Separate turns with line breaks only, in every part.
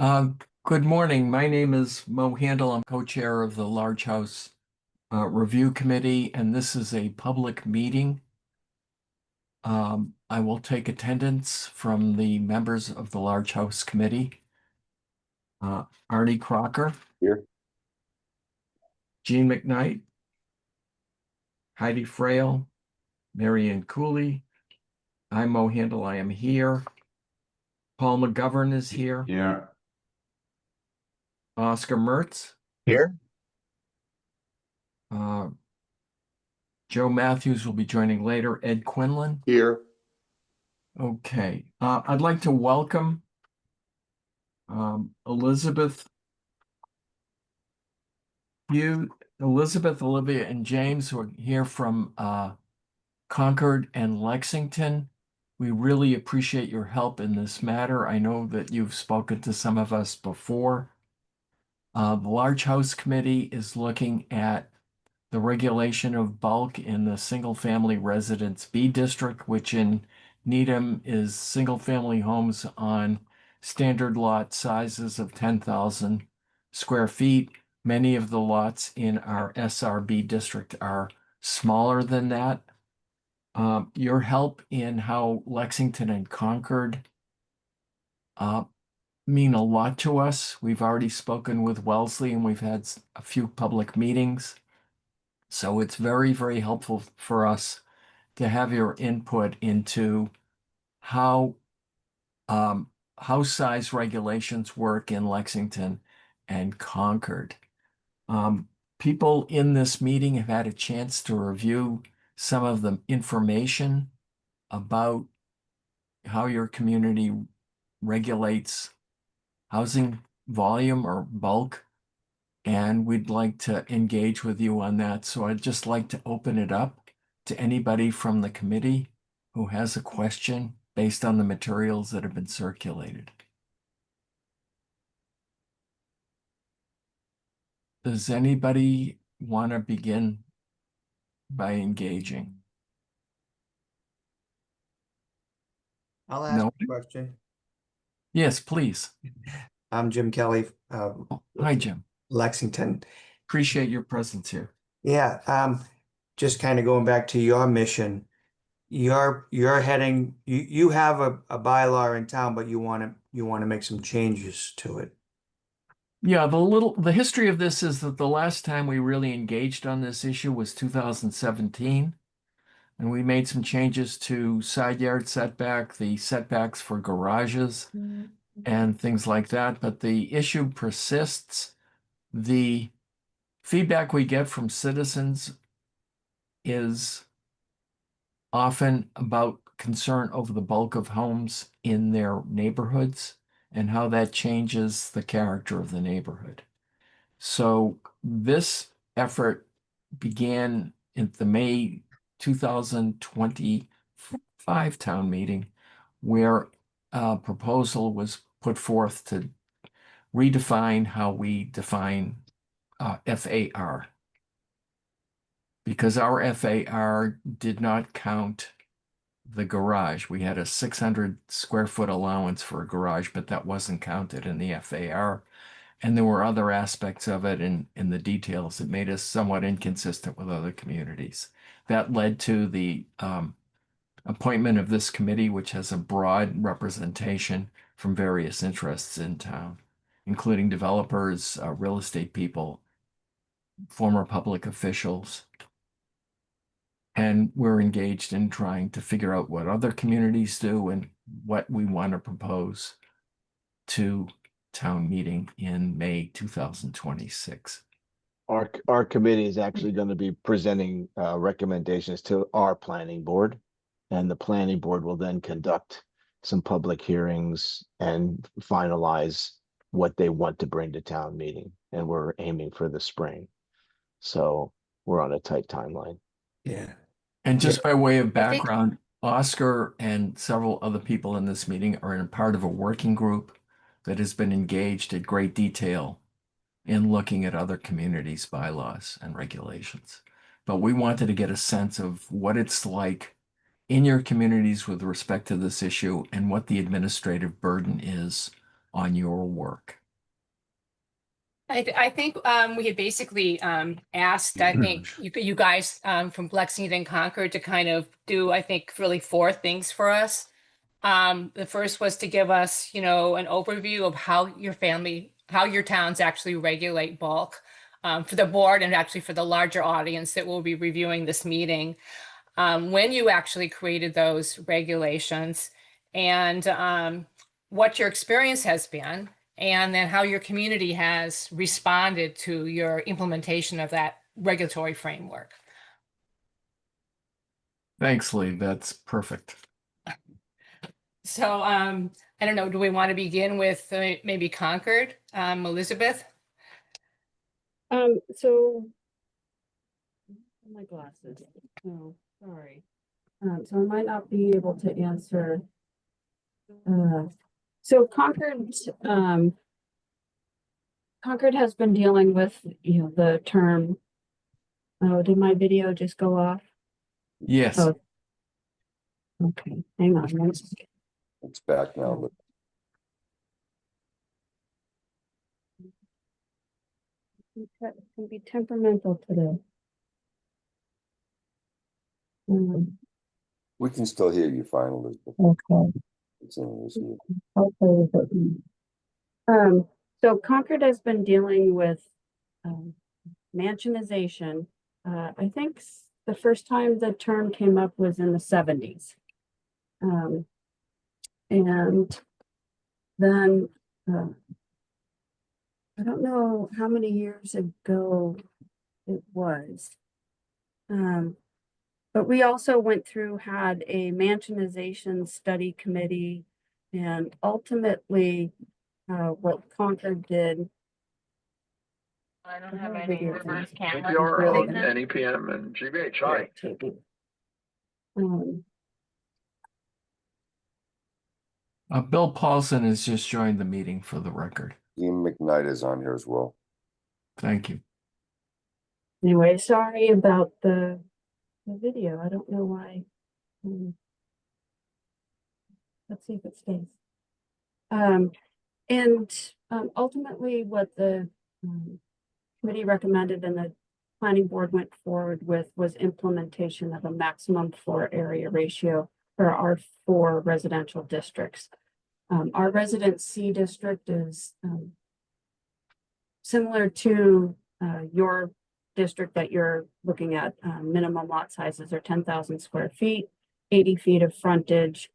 Uh, Good morning. My name is Mo Handel. I'm co-chair of the Large House Review Committee, and this is a public meeting. I will take attendance from the members of the Large House Committee. Arnie Crocker,
Here.
Jean McKnight, Heidi Frail, Marianne Cooley. I'm Mo Handel. I am here. Paul McGovern is here.
Yeah.
Oscar Mertz.
Here.
Uh, Joe Matthews will be joining later. Ed Quinlan.
Here.
Okay, I'd like to welcome Elizabeth, Olivia, and James, who are here from Concord and Lexington. We really appreciate your help in this matter. I know that you've spoken to some of us before. The Large House Committee is looking at the regulation of bulk in the single-family residence B district, which in Needham is single-family homes on standard lot sizes of 10,000 square feet. Many of the lots in our SRB district are smaller than that. Your help in how Lexington and Concord mean a lot to us. We've already spoken with Wellesley and we've had a few public meetings. So it's very, very helpful for us to have your input into how house size regulations work in Lexington and Concord. People in this meeting have had a chance to review some of the information about how your community regulates housing volume or bulk, and we'd like to engage with you on that. So I'd just like to open it up to anybody from the committee who has a question based on the materials that have been circulated. Does anybody want to begin by engaging?
I'll ask
No?
a question.
Yes, please.
I'm Jim Kelly,
Hi, Jim.
Lexington.
Appreciate your presence here.
Yeah, just kind of going back to your mission. You're heading. You have a bylaw in town, but you want to make some changes to it.
Yeah, the history of this is that the last time we really engaged on this issue was 2017. And we made some changes to side yard setback, the setbacks for garages and things like that. But the issue persists. The feedback we get from citizens is often about concern over the bulk of homes in their neighborhoods and how that changes the character of the neighborhood. So this effort began in the May 2025 town meeting, where a proposal was put forth to redefine how we define FAR. Because our FAR did not count the garage. We had a 600 square foot allowance for a garage, but that wasn't counted in the FAR. And there were other aspects of it in the details that made us somewhat inconsistent with other communities. That led to the appointment of this committee, which has a broad representation from various interests in town, including developers, real estate people, former public officials. And we're engaged in trying to figure out what other communities do and what we want to propose to town meeting in May 2026.
Our committee is actually going to be presenting recommendations to our planning board, and the planning board will then conduct some public hearings and finalize what they want to bring to town meeting. And we're aiming for the spring. So we're on a tight timeline.
Yeah.
And just by way of background, Oscar and several other people in this meeting are in part of a working group that has been engaged at great detail in looking at other communities' bylaws and regulations. But we wanted to get a sense of what it's like in your communities with respect to this issue and what the administrative burden is on your work?
I think we had basically asked, I think, you guys from Lexington and Concord to kind of do, I think, really 4 things for us. The first was to give us, an overview of how your towns actually regulate bulk for the board and actually for the larger audience that will be reviewing this meeting. When you actually created those regulations and what your experience has been, and then how your community has responded to your implementation of that regulatory framework.
Thanks, Lee. That's perfect.
So I don't know, do we want to begin with maybe Concord? Elizabeth?
So my glasses. Oh, sorry. So I might not be able to answer. So Concord has been dealing with, the term. Oh, did my video just go off?
Yes.
Oh. Okay, hang on one second.
It's back now. Look.
It can be temperamental today.
We can still hear you fine, Elizabeth.
Okay.
It's in this here.
So Concord has been dealing with mansionization. I think the first time the term came up was in the 70s. And then I don't know how many years ago it was. But we also had a mansionization study committee, and ultimately what Concord did.
I don't
have any reverse
camera.
NPR on NEPM and GBH. Hi.
Bill Paulson has just joined the meeting for the record.
Ian McKnight is on here as well.
Thank you.
Anyway, sorry about the video. I don't know why. Let's see if it stays. Ultimately what the committee recommended and the planning board went forward with was implementation of a maximum floor area ratio for our 4 residential districts. Our resident C district is similar to your district that you're looking at. Minimum lot sizes are 10,000 square feet, 80 feet of frontage,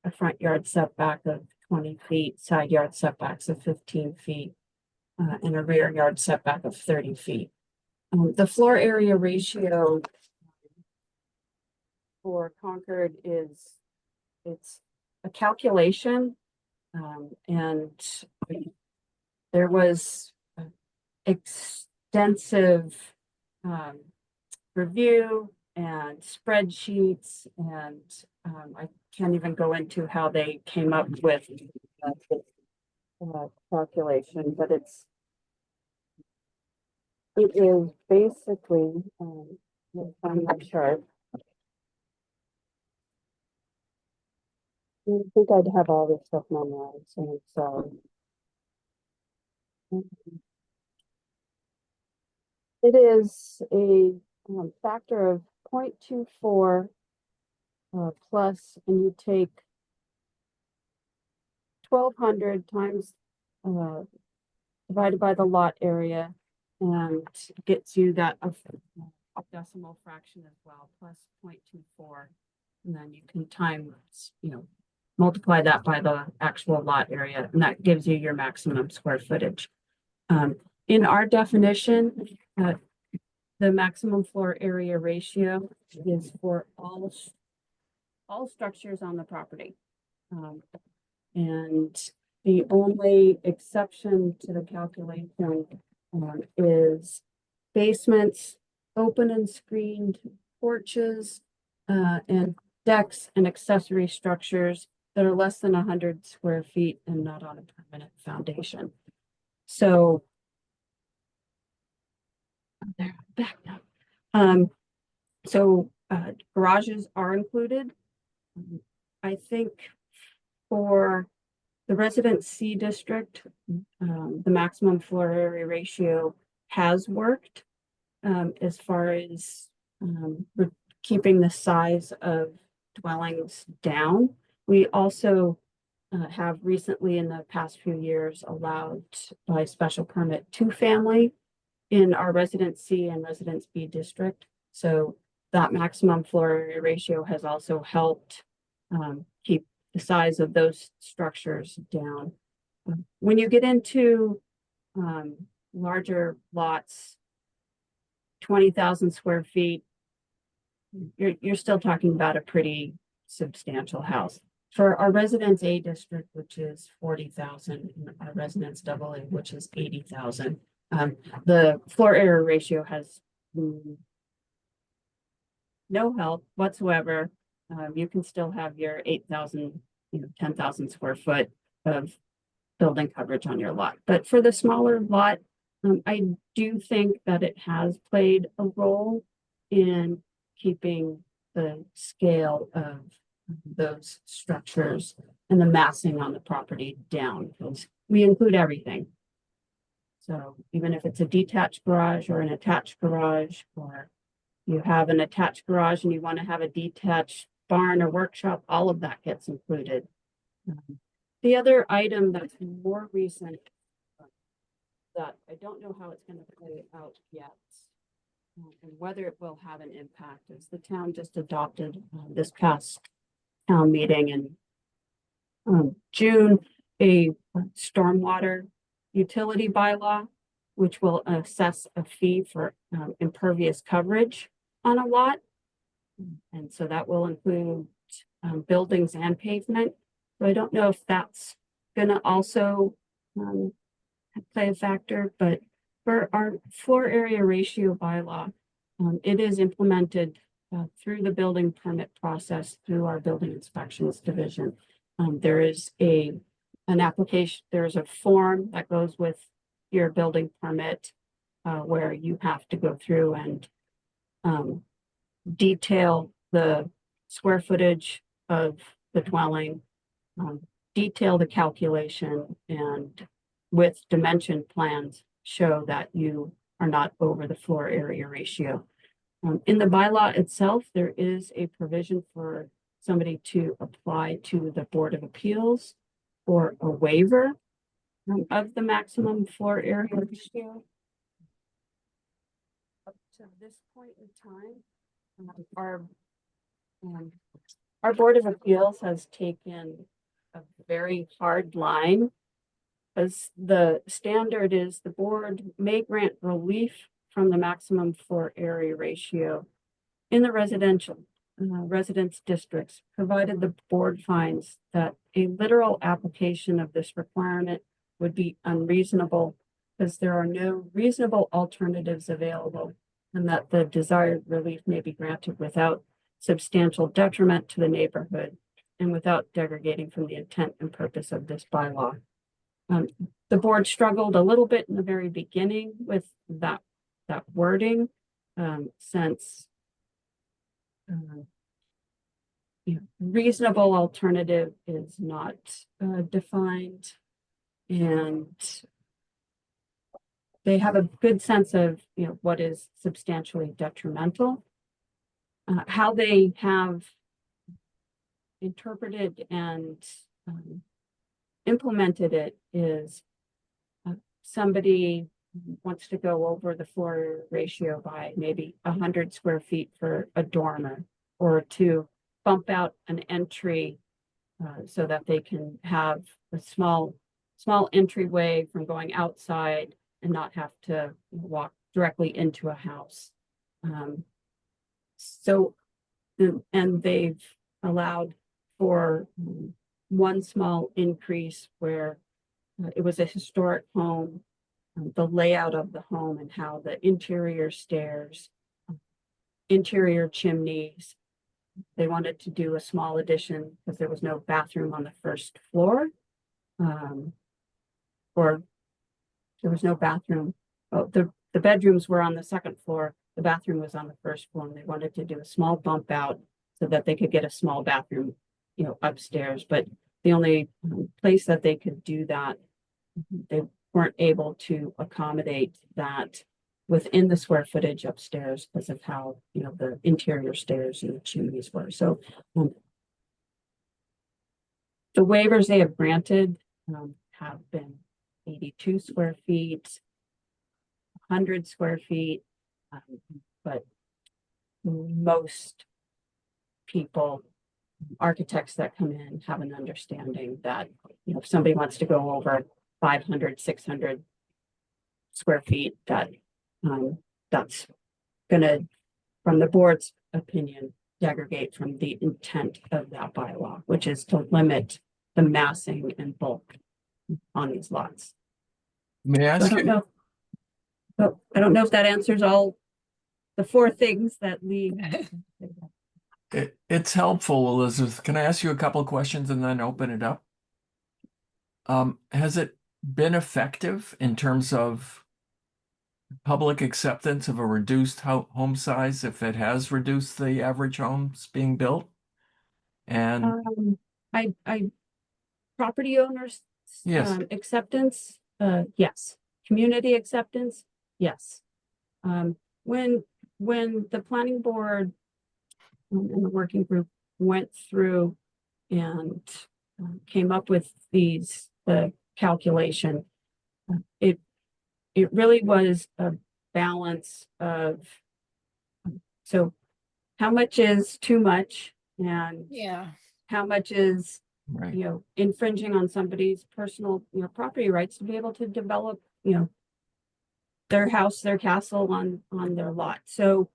a front yard setback of 20 feet, side yard setbacks of 15 feet, and a rear yard setback of 30 feet. The floor area ratio for Concord it's a calculation, and there was extensive review and spreadsheets, and I can't even go into how they came up with calculation, but it is basically let's find my chart. I think I'd have all this stuff memorized, so I'm sorry. It is a factor of 0.24 plus, and you take 1,200 times divided by the lot area, and gets you that a decimal fraction as well, plus 0.24, and then you can multiply that by the actual lot area, and that gives you your maximum square footage. In our definition, the maximum floor area ratio is for all structures on the property. And the only exception to the calculation is basements, open and screened porches, and decks and accessory structures that are less than 100 square feet and not on a permanent foundation. So they're back now. Garages are included. I think for The Resident C district, the maximum floor area ratio has worked as far as keeping the size of dwellings down. We also have recently in the past few years allowed by special permit two-family in our Residence C and Residence B district. So that maximum floor area ratio has also helped keep the size of those structures down. When you get into larger lots, 20,000 square feet, you're still talking about a pretty substantial house. For our Residence A district, which is 40,000, and our Residence AA, which is 80,000, the floor area ratio has no help whatsoever. You can still have your 8,000, 10,000 square foot of building coverage on your lot. But for the smaller lot, I do think that it has played a role in keeping the scale of those structures and the massing on the property down, because we include everything. So even if it's a detached garage or an attached garage, or you have an attached garage and you want to have a detached barn or workshop, all of that gets included. The other item that's more recent that I don't know how it's going to play out yet, and whether it will have an impact, is the town just adopted this past town meeting in June, a stormwater utility bylaw, which will assess a fee for impervious coverage on a lot. And so that will include buildings and pavement. So I don't know if that's going to also play a factor, but for our floor area ratio bylaw, it is implemented through the building permit process through our building inspections division. There is an application, there's a form that goes with your building permit where you have to go through and detail the square footage of the dwelling, detail the calculation, and with dimension plans show that you are not over the floor area ratio. In the bylaw itself, there is a provision for somebody to apply to the Board of Appeals for a waiver of the maximum floor area ratio. Up to this point in time, our Board of Appeals has taken a very hard line, as the standard is the board may grant relief from the maximum floor area ratio in the residence districts, provided the board finds that a literal application of this requirement would be unreasonable because there are no reasonable alternatives available, and that the desired relief may be granted without substantial detriment to the neighborhood and without derogating from the intent and purpose of this bylaw. The board struggled a little bit in the very beginning with that wording, since reasonable alternative is not defined, and they have a good sense of what is substantially detrimental. How they have interpreted and implemented it is somebody wants to go over the floor ratio by maybe 100 square feet for a dormer, or to bump out an entry so that they can have a small entryway from going outside and not have to walk directly into a house. And they've allowed for one small increase where it was a historic home, the layout of the home and how the interior stairs, interior chimneys, they wanted to do a small addition because there was no bathroom on the first floor, or there was no bathroom. Oh, the bedrooms were on the second floor. The bathroom was on the first floor, and they wanted to do a small bump out so that they could get a small bathroom, upstairs. But the only place that they could do that, they weren't able to accommodate that within the square footage upstairs because of how, the interior stairs and the chimneys were. So the waivers they have granted have been 82 square feet, 100 square feet, but most people, architects that come in, have an understanding that, if somebody wants to go over 500, 600 square feet, that's gonna, from the board's opinion, degrade from the intent of that bylaw, which is to limit the massing and bulk on these lots.
May I
So I
ask
don't
you,
know. So I don't know if that answers all the four things that Lee.
it's helpful, Elizabeth. Can I ask you a couple of questions and then open it up? Has it been effective in terms of public acceptance of a reduced home size if it has reduced the average homes being built? And
I property owners.
Yes.
Acceptance, yes. Community acceptance, yes. When the planning board and the working group went through and came up with the calculation, it really was a balance of, so how much is too much and
Yeah.
how much is,
right,
infringing on somebody's personal, property rights to be able to develop, their house, their castle on their lot. So,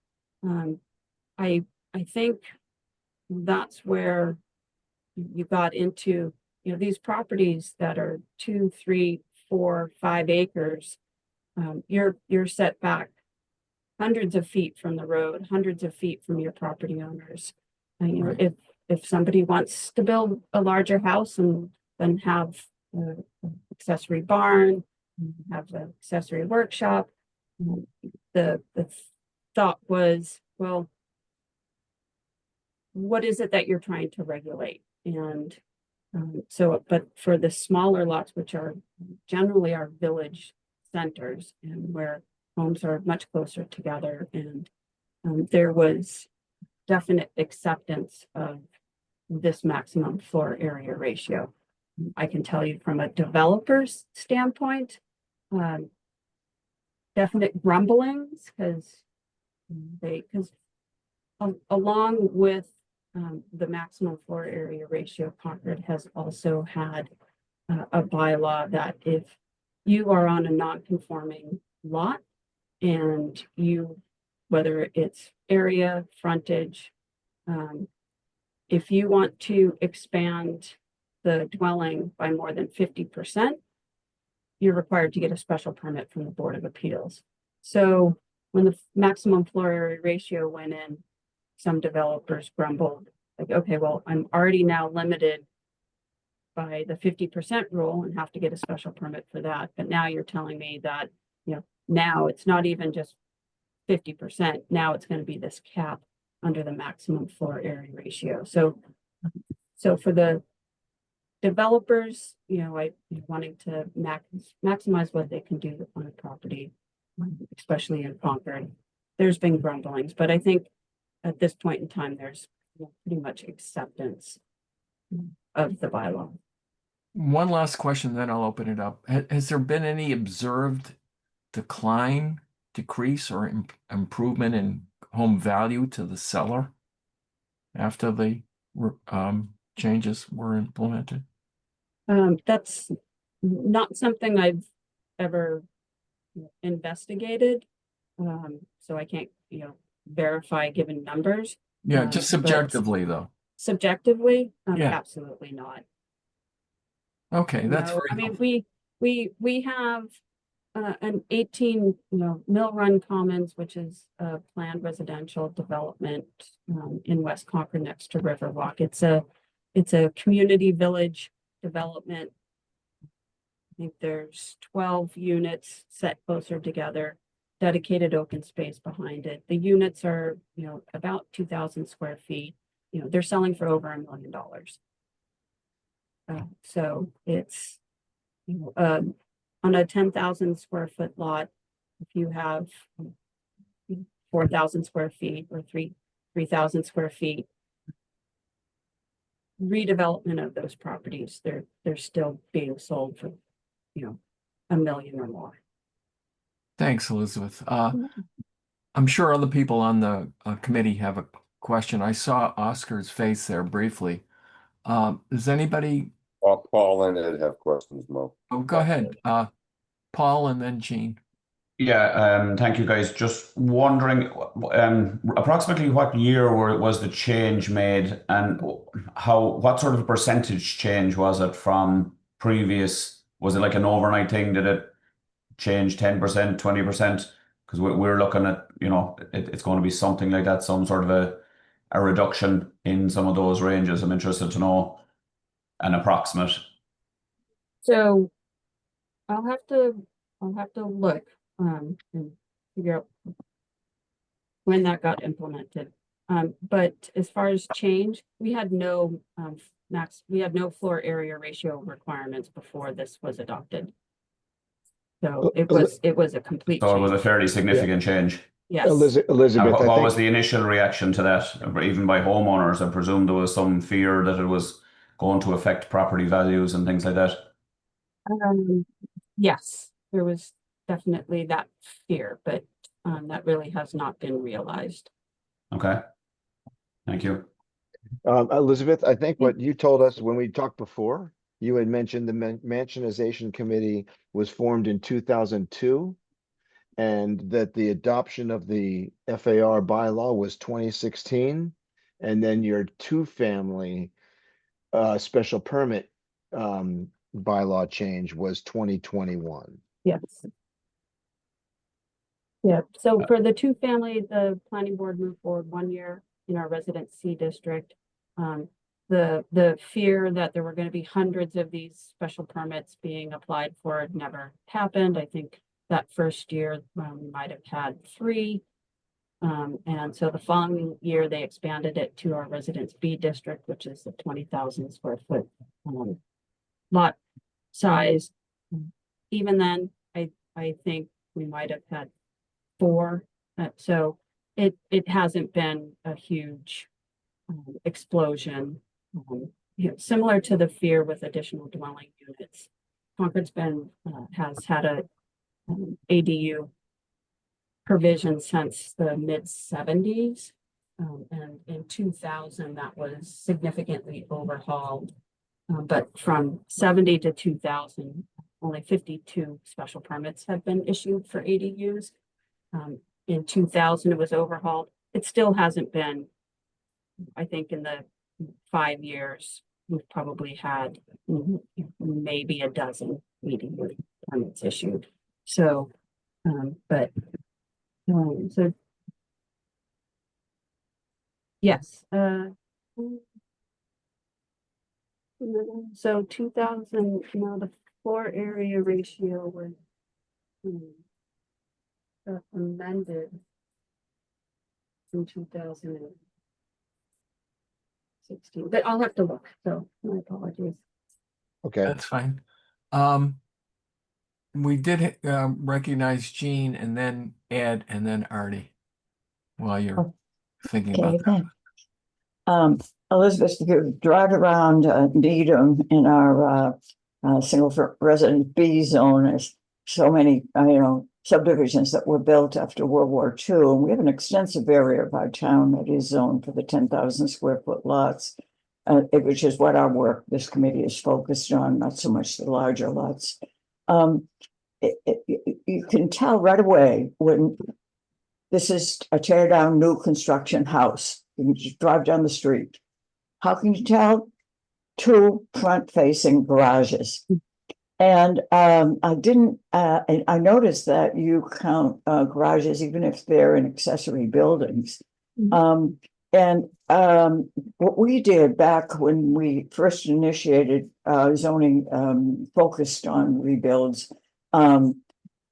I think that's where you got into, these properties that are 2, 3, 4, 5 acres. You're set back hundreds of feet from the road, hundreds of feet from your property owners. And,
Right.
if somebody wants to build a larger house and then have an accessory barn, have the accessory workshop, the thought was, well, what is it that you're trying to regulate? And but for the smaller lots, which are generally our village centers and where homes are much closer together, and there was definite acceptance of this maximum floor area ratio. I can tell you from a developer's standpoint, definite grumblings because along with the maximum floor area ratio, Concord has also had a bylaw that if you are on a non-conforming lot and whether it's area, frontage, if you want to expand the dwelling by more than 50%, you're required to get a special permit from the Board of Appeals. So when the maximum floor area ratio went in, some developers grumbled, like, okay, well, I'm already now limited by the 50% rule and have to get a special permit for that. But now you're telling me that, now it's not even just 50%. Now it's going to be this cap under the maximum floor area ratio. So for the developers, wanting to maximize what they can do on a property, especially in Concord, there's been grumblings, but I think at this point in time, there's pretty much acceptance of the bylaw.
One last question, then I'll open it up. Has there been any observed decrease, or improvement in home value to the seller after the changes were implemented?
That's not something I've ever investigated. So I can't, verify given numbers.
Yeah, just
but
subjectively though.
Subjectively,
Yeah.
absolutely not.
Okay, that's
No,
very
I mean,
helpful.
we have an 18, Mill Run Commons, which is a planned residential development in West Concord next to Riverwalk. It's a community village development. I think there's 12 units set closer together, dedicated open space behind it. The units are, about 2,000 square feet. They're selling for over $1 million. So it's, on a 10,000 square foot lot, if you have 4,000 square feet or 3,000 square feet, redevelopment of those properties, they're still being sold for, $1 million or more.
Thanks, Elizabeth. I'm sure other people on the committee have a question. I saw Oscar's face there briefly. Does anybody,
Paul and Ed have questions, Mo.
oh, go ahead, Paul and then Jean.
Yeah, thank you guys. Just wondering, approximately what year was the change made, and what sort of a percentage change was it from previous? Was it like an overnight thing? Did it change 10%, 20%? Because we're looking at, it's going to be something like that, some sort of a reduction in some of those ranges. I'm interested to know an approximate.
So I'll have to look and figure out when that got implemented. But as far as change, we had no floor area ratio requirements before this was adopted. So it was a complete
So it was a
change.
fairly significant change.
Yes.
Elizabeth, I
What was
think,
the initial reaction to that, even by homeowners? I presume there was some fear that it was going to affect property values and things like that.
Yes, there was definitely that fear, but that really has not been realized.
Okay. Thank you.
Elizabeth, I think what you told us when we talked before, you had mentioned the Mansionization Committee was formed in 2002, and that the adoption of the FAR bylaw was 2016, and then your two-family special permit bylaw change was 2021.
Yes. Yeah, so for the two family, the planning board moved forward 1 year in our resident C district. The fear that there were going to be hundreds of these special permits being applied for never happened. I think that first year we might have had 3. And so the following year they expanded it to our residence B district, which is the 20,000 square foot lot size. Even then, I think we might have had 4. So it hasn't been a huge explosion. Similar to the fear with additional dwelling units. Concord's has had a ADU provision since the mid-70s. And in 2000, that was significantly overhauled. But from 70 to 2000, only 52 special permits have been issued for ADUs. In 2000, it was overhauled. It still hasn't been, I think in the 5 years, we've probably had maybe a dozen ADU permits issued. So, so yes, so 2000, the floor area ratio was amended in 2016, but I'll have to look, so my apologies.
Okay,
That's fine. We did recognize Jean and then Ed and then Artie while you're thinking
Okay,
about that.
thanks. Elizabeth, if you drive around Needham in our single resident B zone, there's so many, subdivisions that were built after World War II. And we have an extensive area of our town that is zoned for the 10,000 square foot lots, which is what our work, this committee is focused on, not so much the larger lots. You can tell right away when this is a tear down new construction house. You can just drive down the street. How can you tell? 2 front facing garages. And I noticed that you count garages even if they're in accessory buildings. And what we did back when we first initiated zoning focused on rebuilds, and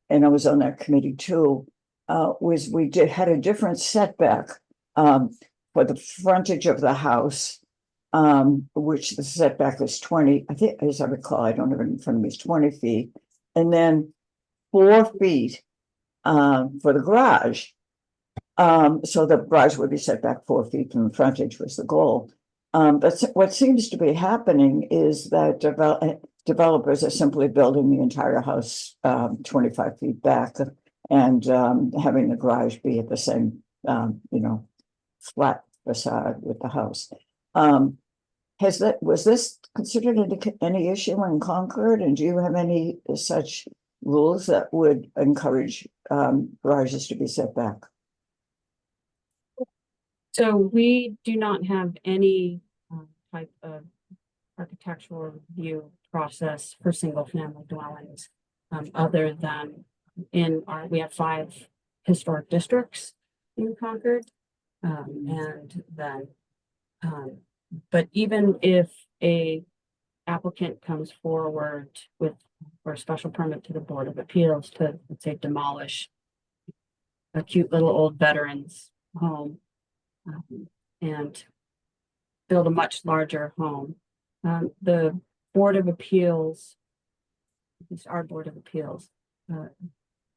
I was on that committee too, was we had a different setback for the frontage of the house which the setback is 20, I think, as I recall, I don't have it in front of me, it's 20 feet. And then 4 feet for the garage. So the garage would be set back 4 feet from the frontage was the goal. But what seems to be happening is that developers are simply building the entire house 25 feet back and having the garage be at the same, flat facade with the house. Was this considered any issue in Concord? And do you have any such rules that would encourage garages to be set back?
So we do not have any type of architectural review process for single family dwellings. Other than we have 5 historic districts in Concord. And then, but even if a applicant comes forward for a special permit to the Board of Appeals to, let's say, demolish a cute little old veteran's home, and build a much larger home, the Board of Appeals, at least our Board of Appeals,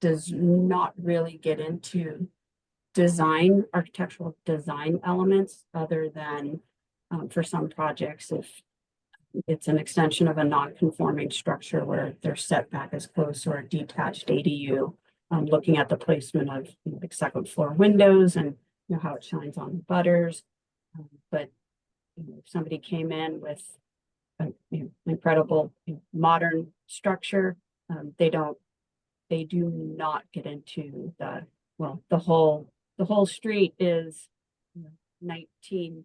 does not really get into architectural design elements, other than for some projects, if it's an extension of a non-conforming structure where their setback is close, or a detached ADU, looking at the placement of like second floor windows and how it shines on the butters. But if somebody came in with an incredible modern structure, they do not get into the whole street is 19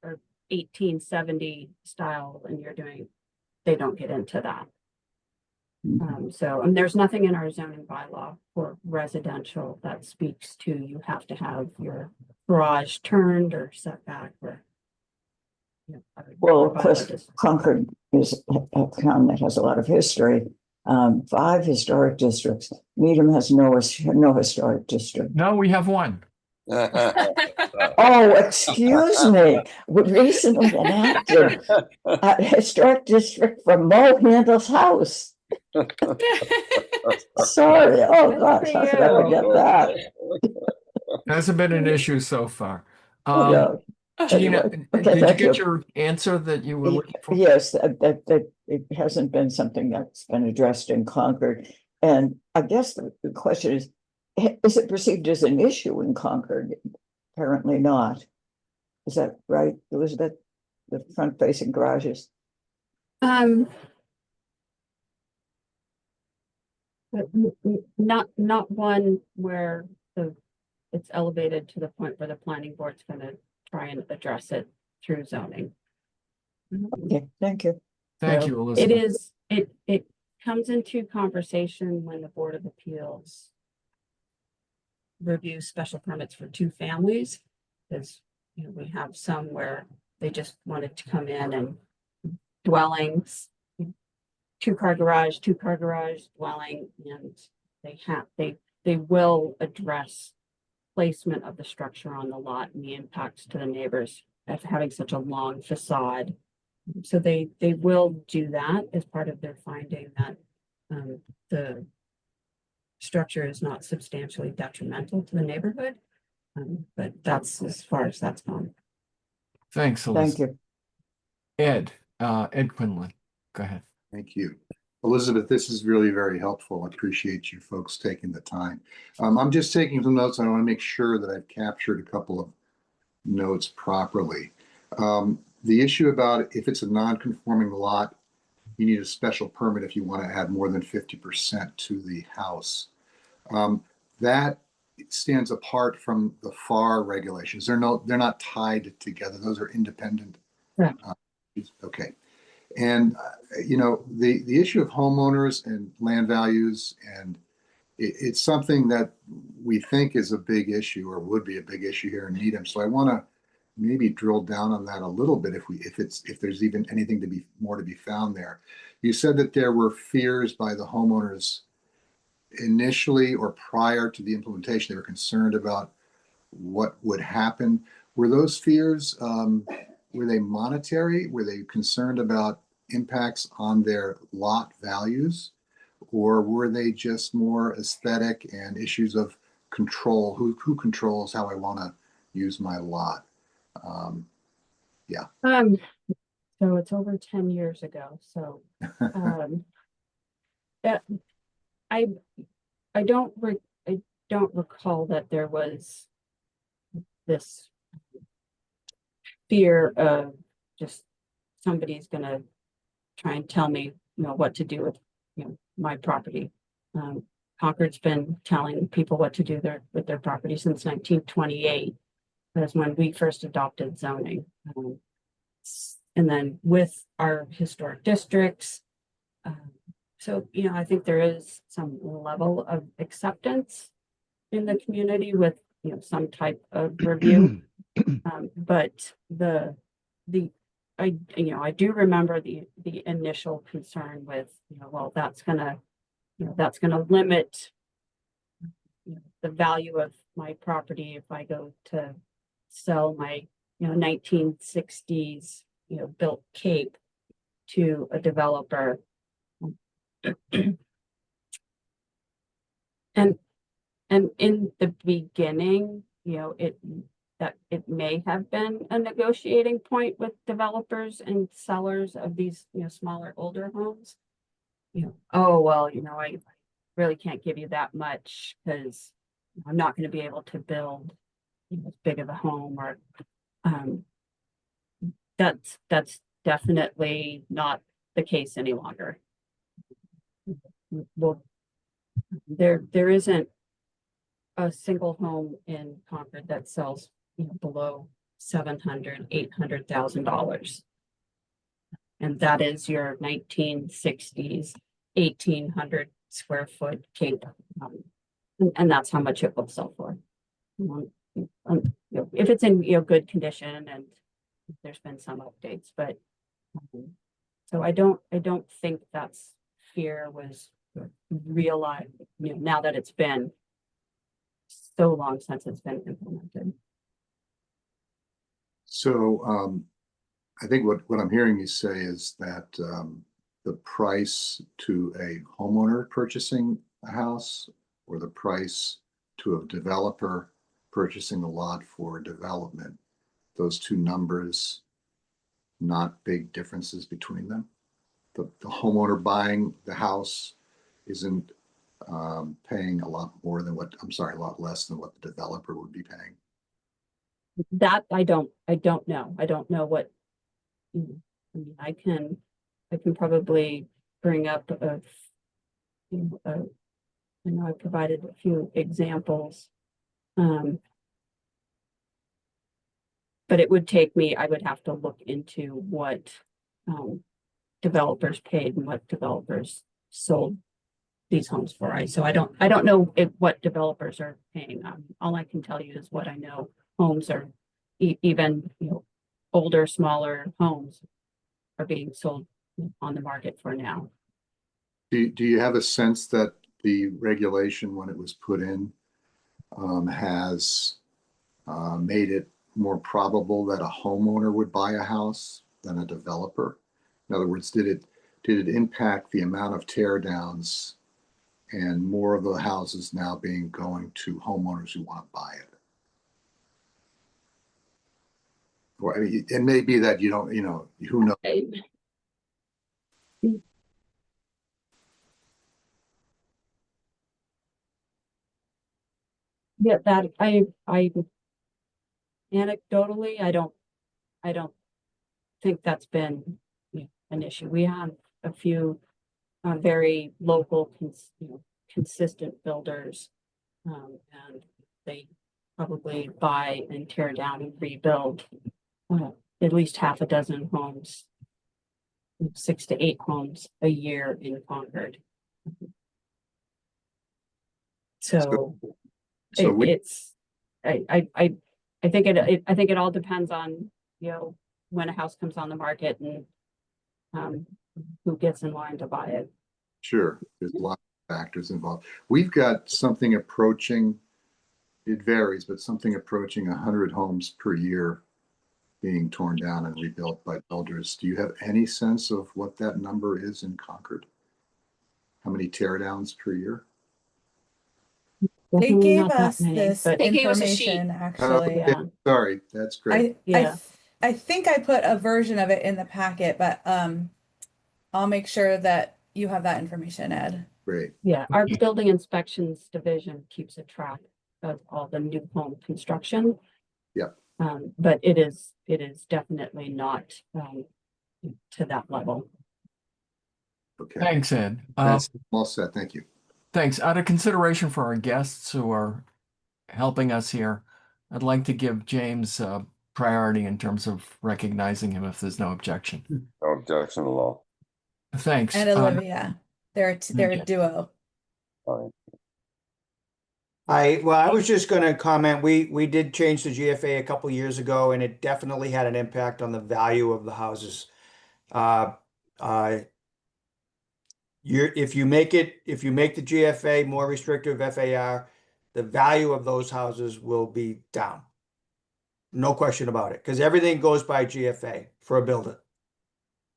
or 1870 style, and they don't get into that. And there's nothing in our zoning bylaw for residential that speaks to you have to have your garage turned or set back or.
Well, of course, Concord is a town that has a lot of history. 5 historic districts. Needham has no historic district.
No, we have one.
Oh, excuse me. Recently enacted a historic district for Mo Handel's house. Sorry. Oh gosh, how could I forget that?
Hasn't been an issue so far.
Yeah.
Gina,
Anyway, okay,
did you
thank
get
you.
your answer that you were looking for?
Yes, that it hasn't been something that's been addressed in Concord. And I guess the question is it perceived as an issue in Concord? Apparently not. Is that right, Elizabeth? The front facing garages?
Not one where it's elevated to the point where the planning board's gonna try and address it through zoning.
Okay, thank you.
Thank
So
you, Elizabeth.
it comes into conversation when the Board of Appeals reviews special permits for 2 families, because we have some where they just wanted to come in and dwellings, 2-car garage dwelling, and they will address placement of the structure on the lot and the impacts to the neighbors of having such a long facade. So they will do that as part of their finding that the structure is not substantially detrimental to the neighborhood. But that's as far as that's gone.
Thanks,
Thank
Elizabeth.
you.
Ed Quinlan, go ahead.
Thank you. Elizabeth, this is really very helpful. I appreciate you folks taking the time. I'm just taking some notes. I want to make sure that I've captured a couple of notes properly. The issue about if it's a non-conforming lot, you need a special permit if you want to add more than 50% to the house. That stands apart from the FAR regulations. They're not tied together. Those are independent.
Yeah.
Okay. And, the issue of homeowners and land values, and it's something that we think is a big issue or would be a big issue here in Needham. So I want to maybe drill down on that a little bit if there's even anything to be found there. You said that there were fears by the homeowners initially or prior to the implementation. They were concerned about what would happen. Were those fears monetary? Were they concerned about impacts on their lot values? Or were they just more aesthetic and issues of control? Who controls how I want to use my lot?
So it's over 10 years ago, so, that, I don't recall that there was this fear of just somebody's gonna try and tell me, what to do with, my property. Concord's been telling people what to do with their property since 1928. That's when we first adopted zoning. And then with our historic districts. So, I think there is some level of acceptance in the community with, some type of review. But I do remember the initial concern with, well, that's gonna limit the value of my property if I go to sell my, 1960s, built Cape to a developer. And in the beginning, it may have been a negotiating point with developers and sellers of these, smaller, older homes. Oh, well, I really can't give you that much because I'm not going to be able to build, as big of a home, or that's definitely not the case any longer. Well, there isn't a single home in Concord that sells, below $700,000, $800,000. And that is your 1960s, 1,800 square foot Cape. And that's how much it will sell for. If it's in, good condition, and there's been some updates, but so I don't think that's fear was realized, now that it's been so long since it's been implemented.
So I think what I'm hearing you say is that the price to a homeowner purchasing a house or the price to a developer purchasing a lot for development, those two numbers, not big differences between them. The homeowner buying the house isn't paying a lot less than what the developer would be paying.
That I don't know. I don't know what, I can probably bring up I know I provided a few examples. But it would take me, I would have to look into what developers paid and what developers sold these homes for. So I don't know what developers are paying. All I can tell you is what I know. Homes are even, older, smaller homes are being sold on the market for now.
Do you have a sense that the regulation, when it was put in, has made it more probable that a homeowner would buy a house than a developer? In other words, did it impact the amount of tear downs and more of the houses now going to homeowners who want to buy it? Or I mean, it may be that you don't, who knows?
Yeah, that I anecdotally, I don't think that's been an issue. We have a few very local, consistent builders, and they probably buy and tear down and rebuild at least half a dozen homes, 6 to 8 homes a year in Concord. So it's I think it all depends on, when a house comes on the market and who gets in line to buy it.
Sure, there's a lot of factors involved. We've got something approaching, it varies, but something approaching 100 homes per year being torn down and rebuilt by builders. Do you have any sense of what that number is in Concord? How many tear downs per year?
They
Definitely
gave
not that
us
many,
this
but
They gave us a sheet.
information,
Oh,
actually.
yeah.
sorry, that's great.
Yeah.
I think I put a version of it in the packet, but I'll make sure that you have that information, Ed.
Great.
Yeah, our building inspections division keeps a track of all the new home construction.
Yep.
But it is definitely not to that level.
Okay.
Thanks, Ed.
That's all set. Thank you.
Thanks. Out of consideration for our guests who are helping us here, I'd like to give James priority in terms of recognizing him if there's no objection.
No objection at all.
Thanks.
And Olivia. They're a
okay.
duo.
Fine.
I was just gonna comment, we did change the GFA a couple years ago, and it definitely had an impact on the value of the houses. If you make the GFA more restrictive FAR, the value of those houses will be down. No question about it, because everything goes by GFA for a builder.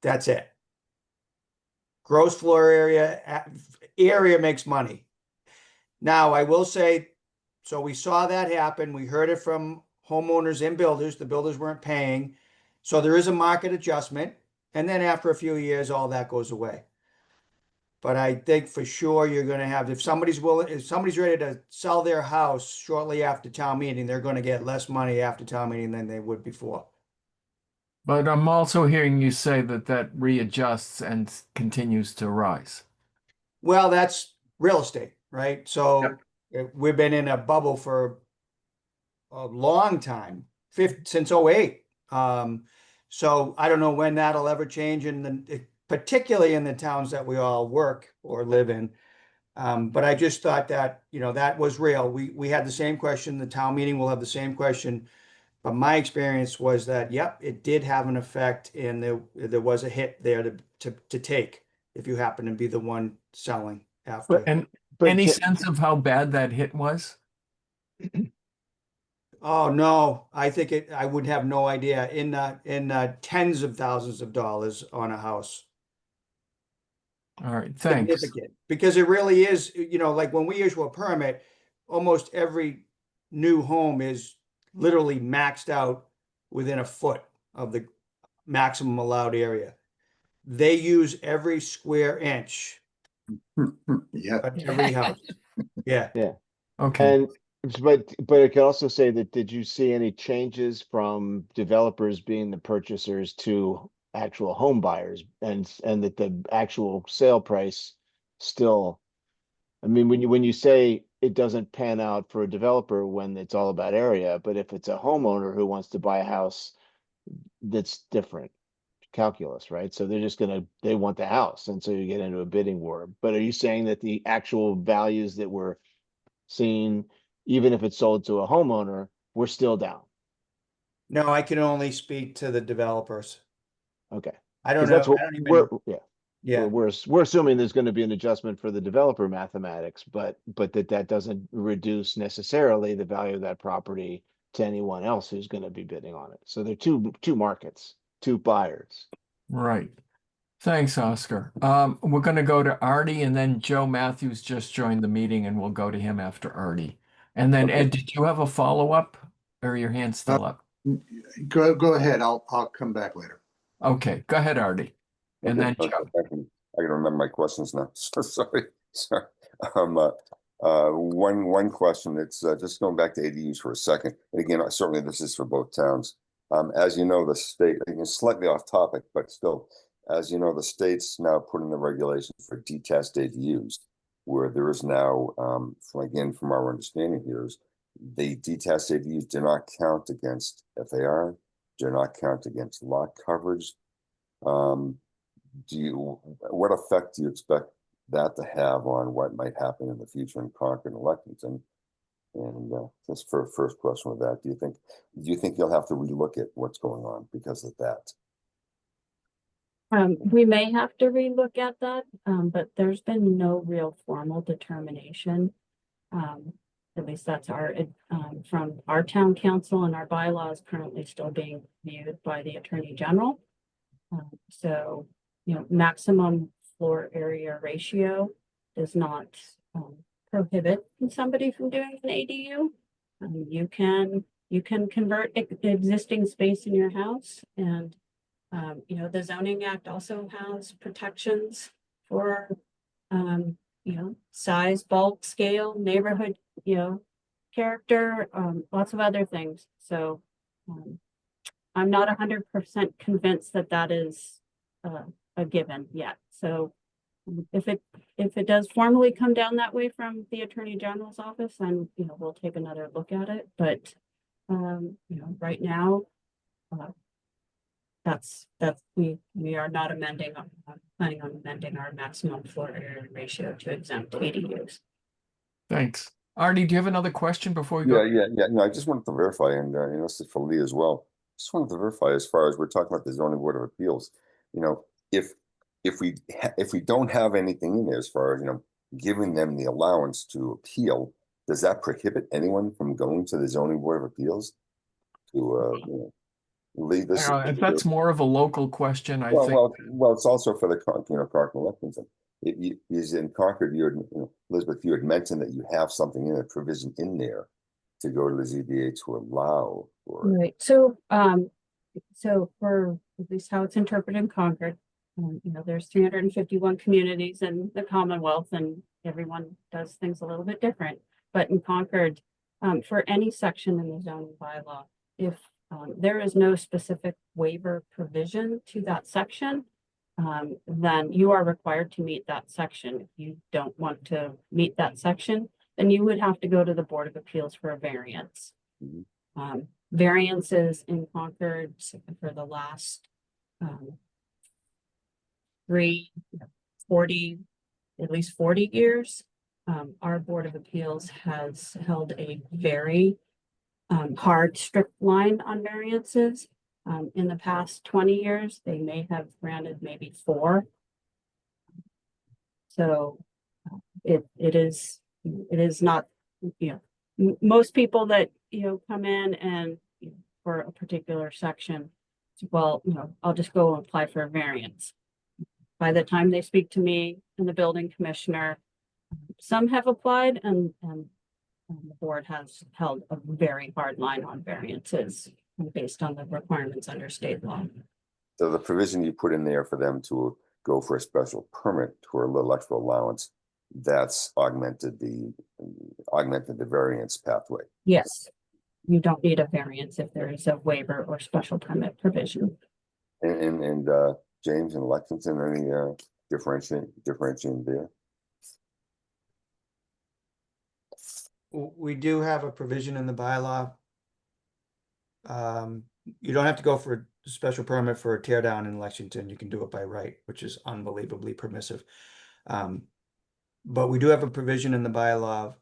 That's it. Gross floor area makes money. Now, I will say, so we saw that happen. We heard it from homeowners and builders. The builders weren't paying. So there is a market adjustment. And then after a few years, all that goes away. But I think for sure you're going to have, if somebody's ready to sell their house shortly after town meeting, they're going to get less money after town meeting than they would before.
But I'm also hearing you say that readjusts and continues to rise.
Well, that's real estate, right? So we've been in a bubble for a long time, since 08. So I don't know when that'll ever change, particularly in the towns that we all work or live in. But I just thought that, that was real. We had the same question. The town meeting will have the same question. But my experience was that, yep, it did have an effect, and there was a hit there to take if you happen to be the one selling after.
And any sense of how bad that hit was?
Oh no, I think I would have no idea. In tens of thousands of dollars on a house.
All right, thanks.
Significant, because it really is, like when we issue a permit, almost every new home is literally maxed out within a foot of the maximum allowed area. They use every square inch.
Yeah.
But every house. Yeah.
Yeah.
Okay.
And but I could also say that, did you see any changes from developers being the purchasers to actual home buyers, and that the actual sale price still, I mean, when you say it doesn't pan out for a developer when it's all about area, but if it's a homeowner who wants to buy a house, that's different calculus, right? So they want the house, and so you get into a bidding war. But are you saying that the actual values that we're seeing, even if it's sold to a homeowner, we're still down?
No, I can only speak to the developers.
Okay.
I don't know.
That's what
I don't even,
yeah. We're assuming there's going to be an adjustment for the developer mathematics, but that doesn't reduce necessarily the value of that property to anyone else who's going to be bidding on it. So they're two markets, two buyers.
Right. Thanks, Oscar. We're going to go to Artie, and then Joe Matthews just joined the meeting, and we'll go to him after Artie. And then Ed, did you have a follow-up, or your hand's still up?
Go ahead. I'll come back later.
Okay, go ahead, Artie. And then
Okay,
Joe.
I can remember my questions now. So sorry. One question. It's just going back to ADUs for a second. And again, certainly this is for both towns. As you know, the state, again, slightly off topic, but still, as you know, the state's now putting the regulations for detached ADUs, where there is now, from our understanding here, is the detached ADUs do not count against FAR, do not count against lot coverage. What effect do you expect that to have on what might happen in the future in Concord and Lexington? And just for first question with that, do you think you'll have to relook at what's going on because of that?
We may have to relook at that, but there's been no real formal determination. at least that's our, from our town council, and our bylaws currently still being reviewed by the Attorney General. So, you know, maximum floor area ratio does not prohibit somebody from doing an ADU. You can convert existing space in your house, and you know, the zoning act also has protections for you know, size, bulk, scale, neighborhood, you know, character, lots of other things. So I'm not 100% convinced that that is a given yet. So if it does formally come down that way from the Attorney General's office, then, you know, we'll take another look at it. But you know, right now, we are not amending, planning on amending our maximum floor area ratio to exempt ADUs.
Thanks. Artie, do you have another question before we go?
Yeah. No, I just wanted to verify, and you know, this is for Lee as well. Just wanted to verify as far as we're talking about the zoning board of appeals. You know, if we don't have anything in there as far as, you know, giving them the allowance to appeal, does that prohibit anyone from going to the zoning board of appeals to you know, leave this?
That's more of a local question, I think.
Well, it's also for the Concord and Lexington. It is in Concord. You know, Elizabeth, you had mentioned that you have something in a provision in there to go to the ZBA to allow for.
Right. So for at least how it's interpreted in Concord, you know, there's 351 communities in the Commonwealth, and everyone does things a little bit different. But in Concord, for any section in the zoning bylaw, if there is no specific waiver provision to that section, then you are required to meet that section. If you don't want to meet that section, then you would have to go to the Board of Appeals for a variance. Variances in Concord for the last at least 40 years, our Board of Appeals has held a very hard, strict line on variances. In the past 20 years, they may have granted maybe 4. So it is not, you know, most people that, you know, come in and, you know, for a particular section, well, you know, I'll just go and apply for a variance. By the time they speak to me and the building commissioner, some have applied, and the board has held a very hard line on variances based on the requirements under state law.
So the provision you put in there for them to go for a special permit for a little extra allowance, that's augmented the variance pathway.
Yes, you don't need a variance if there is a waiver or special permit provision.
And James and Lexington, any differentiating there?
We do have a provision in the bylaw. You don't have to go for a special permit for a tear down in Lexington. You can do it by right, which is unbelievably permissive. But we do have a provision in the bylaw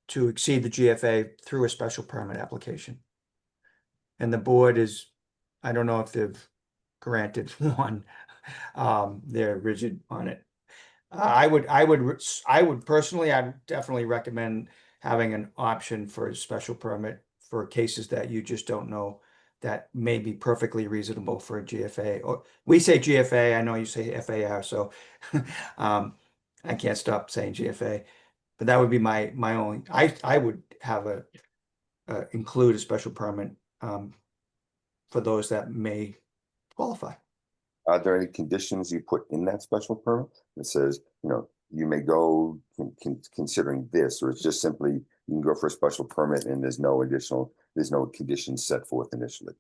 to exceed the GFA through a special permit application. And the board is, I don't know if they've granted one. They're rigid on it. I would personally, I'd definitely recommend having an option for a special permit for cases that you just don't know that may be perfectly reasonable for a GFA. Or we say GFA, I know you say FAR, so I can't stop saying GFA. But that would be my only. I would have include a special permit for those that may qualify.
Are there any conditions you put in that special permit that says, you know, you may go considering this, or it's just simply you can go for a special permit and there's no conditions set forth initially?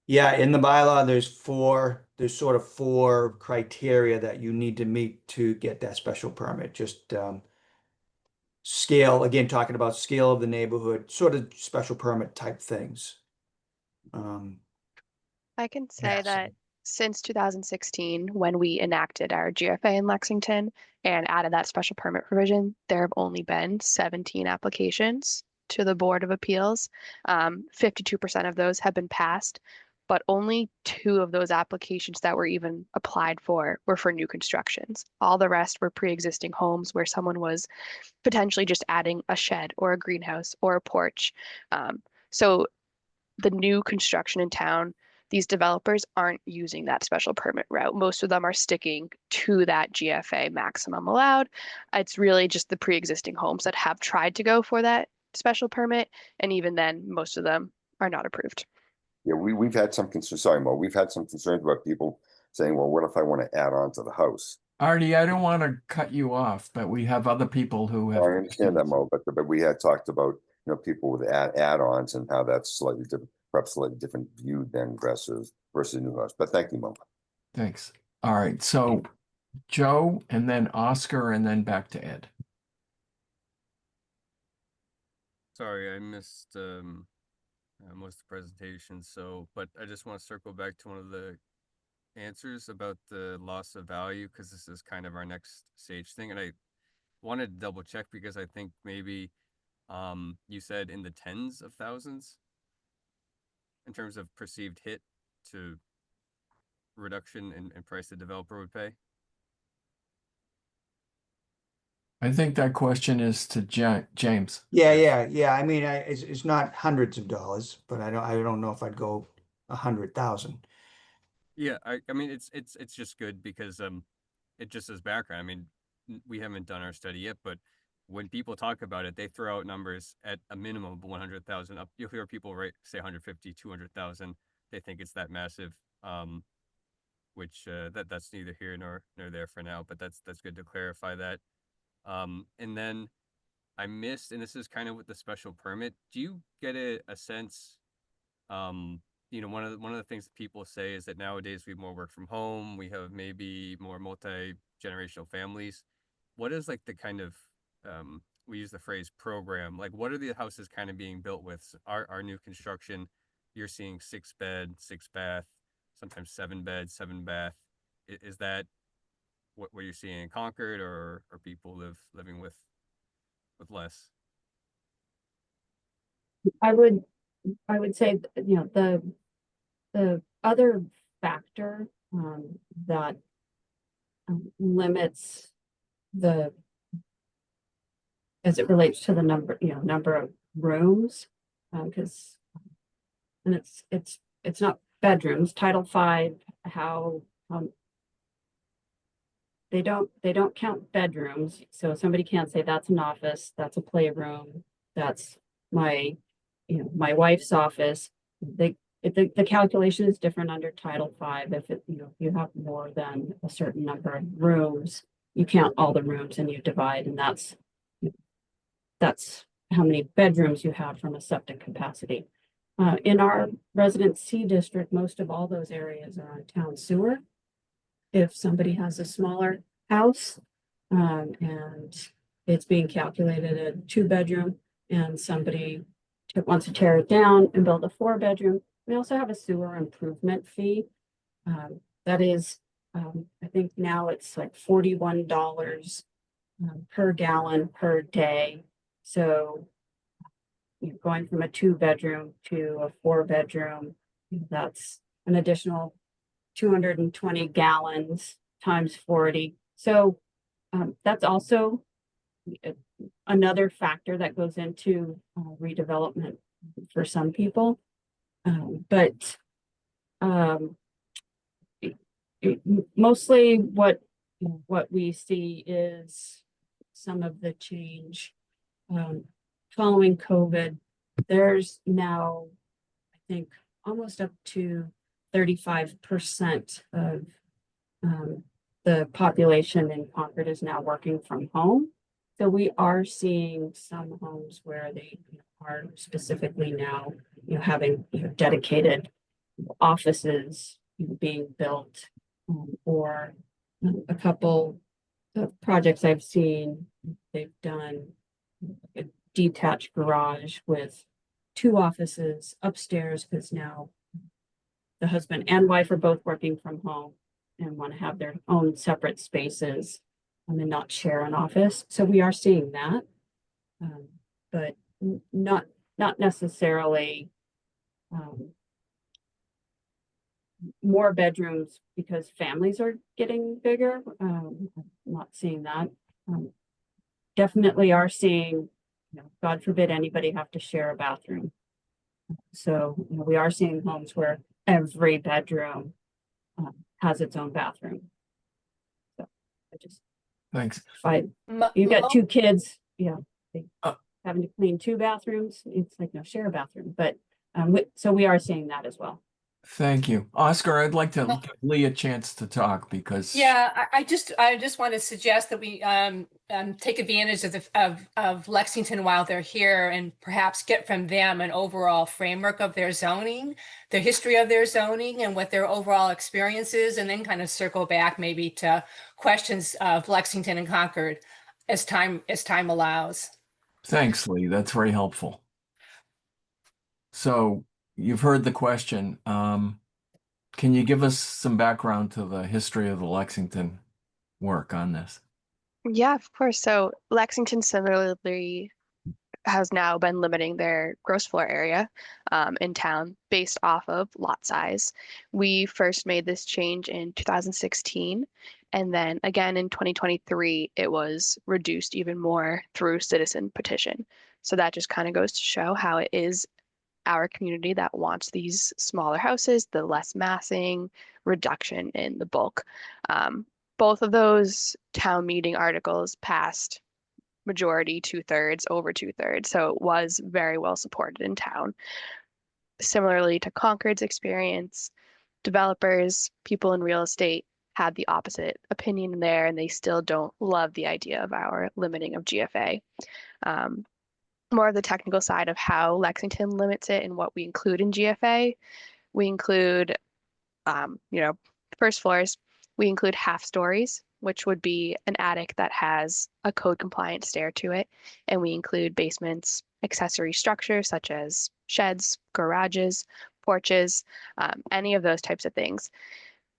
Yeah, in the bylaw, there's sort of 4 criteria that you need to meet to get that special permit. Just scale, again, talking about scale of the neighborhood, sort of special permit type things.
I can say
Yeah,
that since 2016, when we enacted our GFA in Lexington and added that special permit provision, there have only been 17 applications to the Board of Appeals. 52% of those have been passed. but only 2 of those applications that were even applied for were for new constructions. All the rest were pre-existing homes where someone was potentially just adding a shed or a greenhouse or a porch. So the new construction in town, these developers aren't using that special permit route. Most of them are sticking to that GFA maximum allowed. It's really just the pre-existing homes that have tried to go for that special permit, and even then, most of them are not approved.
Yeah, we've had some concerns, sorry, Mo, we've had some concerns about people saying, well, what if I want to add on to the house?
Artie, I don't want to cut you off, but we have other people who have.
I understand that, Mo, but we had talked about, people with add-ons and how that's slightly different, perhaps slightly different view than versus new house. But thank you, Mo.
Thanks. All right, so Joe and then Oscar and then back to Ed.
Sorry, I missed most of the presentation. So, but I just want to circle back to one of the answers about the loss of value, because this is kind of our next stage thing, and I wanted to double check because I think maybe you said in the tens of thousands in terms of perceived hit to reduction in price the developer would pay.
I think that question is to James.
Yeah. I mean, it's not hundreds of dollars, but I don't know if I'd go 100,000.
Yeah, I mean it's just good because it just as background. I mean, we haven't done our study yet, but when people talk about it, they throw out numbers at a minimum of 100,000 up. You'll hear people say 150, 200,000. They think it's that massive. Which that's neither here nor there for now, but that's good to clarify that. And then I missed, and this is kind of with the special permit. Do you get a sense? One of the things that people say is that nowadays we have more work from home. We have maybe more multi-generational families. What is like the kind of we use the phrase program. Like, what are the houses kind of being built with? Our new construction, you're seeing 6-bed, 6-bath, sometimes 7-bed, 7-bath. Is that what you're seeing in Concord, or people living with less?
I would say, the other factor that limits as it relates to the number of rooms, because and it's not bedrooms. Title V, how they don't count bedrooms, so somebody can't say that's an office, that's a playroom, that's my wife's office. The calculation is different under Title V. If you have more than a certain number of rooms, you count all the rooms and you divide, and that's how many bedrooms you have from a septic capacity. In our Resident C district, most of all those areas are on town sewer. If somebody has a smaller house and it's being calculated a 2-bedroom, and somebody wants to tear it down and build a 4-bedroom, we also have a sewer improvement fee. That is, I think now it's like $41 per gallon per day. So going from a 2-bedroom to a 4-bedroom, that's an additional 220 gallons times 40. So that's also another factor that goes into redevelopment for some people. But mostly what we see is some of the change following COVID. There's now, I think, almost up to 35% of the population in Concord is now working from home. So we are seeing some homes where they are specifically now, having dedicated offices being built, or a couple of projects I've seen, they've done a detached garage with 2 offices upstairs, because now the husband and wife are both working from home and want to have their own separate spaces and not share an office. So we are seeing that, but not necessarily more bedrooms because families are getting bigger. I'm not seeing that. Definitely are seeing, God forbid anybody have to share a bathroom. So, we are seeing homes where every bedroom has its own bathroom. So I just,
Thanks.
if you got two kids, they having to clean two bathrooms, it's like no share a bathroom, but so we are seeing that as well.
Thank you. Oscar, I'd like to give Lee a chance to talk because
Yeah, I just want to suggest that we take advantage of Lexington while they're here and perhaps get from them an overall framework of their zoning, the history of their zoning and what their overall experience is, and then kind of circle back maybe to questions of Lexington and Concord as time allows.
thanks, Lee. That's very helpful. So you've heard the question. Can you give us some background to the history of the Lexington work on this?
Yeah, of course. So Lexington similarly has now been limiting their gross floor area in town based off of lot size. We first made this change in 2016, and then again in 2023, it was reduced even more through citizen petition. So that just kind of goes to show how it is our community that wants these smaller houses, the less massing, reduction in the bulk. Both of those town meeting articles passed majority 2/3 over 2/3, so it was very well supported in town. Similarly to Concord's experience, developers, people in real estate had the opposite opinion there, and they still don't love the idea of our limiting of GFA. More of the technical side of how Lexington limits it and what we include in GFA. We include, first floors. We include half stories, which would be an attic that has a code compliant stair to it. And we include basements, accessory structures such as sheds, garages, porches, any of those types of things.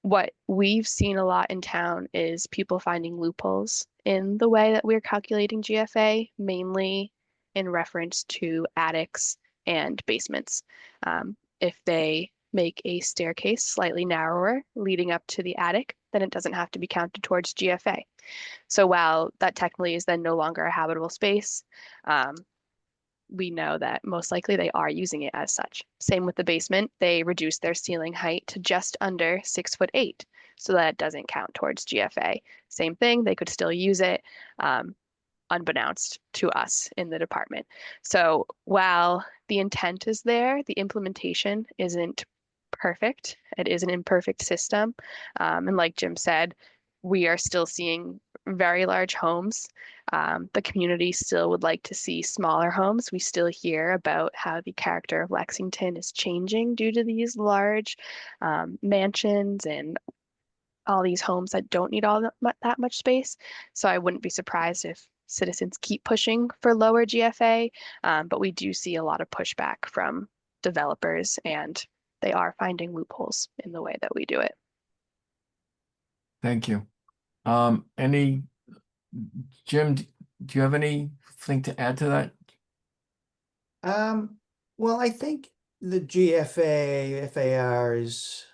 What we've seen a lot in town is people finding loopholes in the way that we're calculating GFA, mainly in reference to attics and basements. If they make a staircase slightly narrower leading up to the attic, then it doesn't have to be counted towards GFA. So while that technically is then no longer a habitable space, we know that most likely they are using it as such. Same with the basement, they reduced their ceiling height to just under 6'8", so that it doesn't count towards GFA. Same thing, they could still use it. Unbeknownst to us in the department. So while the intent is there, the implementation isn't perfect. It is an imperfect system. And like Jim said, we are still seeing very large homes. The community still would like to see smaller homes. We still hear about how the character of Lexington is changing due to these large mansions and all these homes that don't need all that much space. So I wouldn't be surprised if citizens keep pushing for lower GFA, but we do see a lot of pushback from developers, and they are finding loopholes in the way that we do it.
Thank you. Jim, do you have anything to add to that?
Well, I think the GFA, FAR is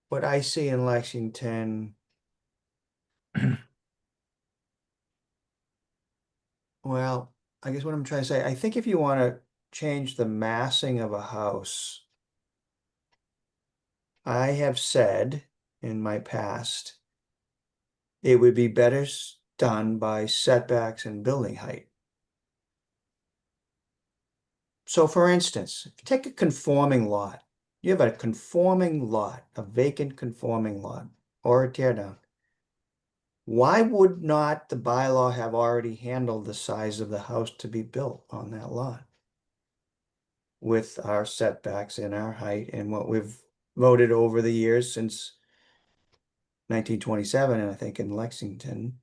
what I see in Lexington. Well, I guess what I'm trying to say, I think if you want to change the massing of a house, I have said in my past, it would be better done by setbacks and building height. So for instance, if you take a conforming lot, you have a conforming lot, a vacant conforming lot, or a tear down. Why would not the bylaw have already handled the size of the house to be built on that lot? With our setbacks and our height and what we've voted over the years since 1927, and I think in Lexington.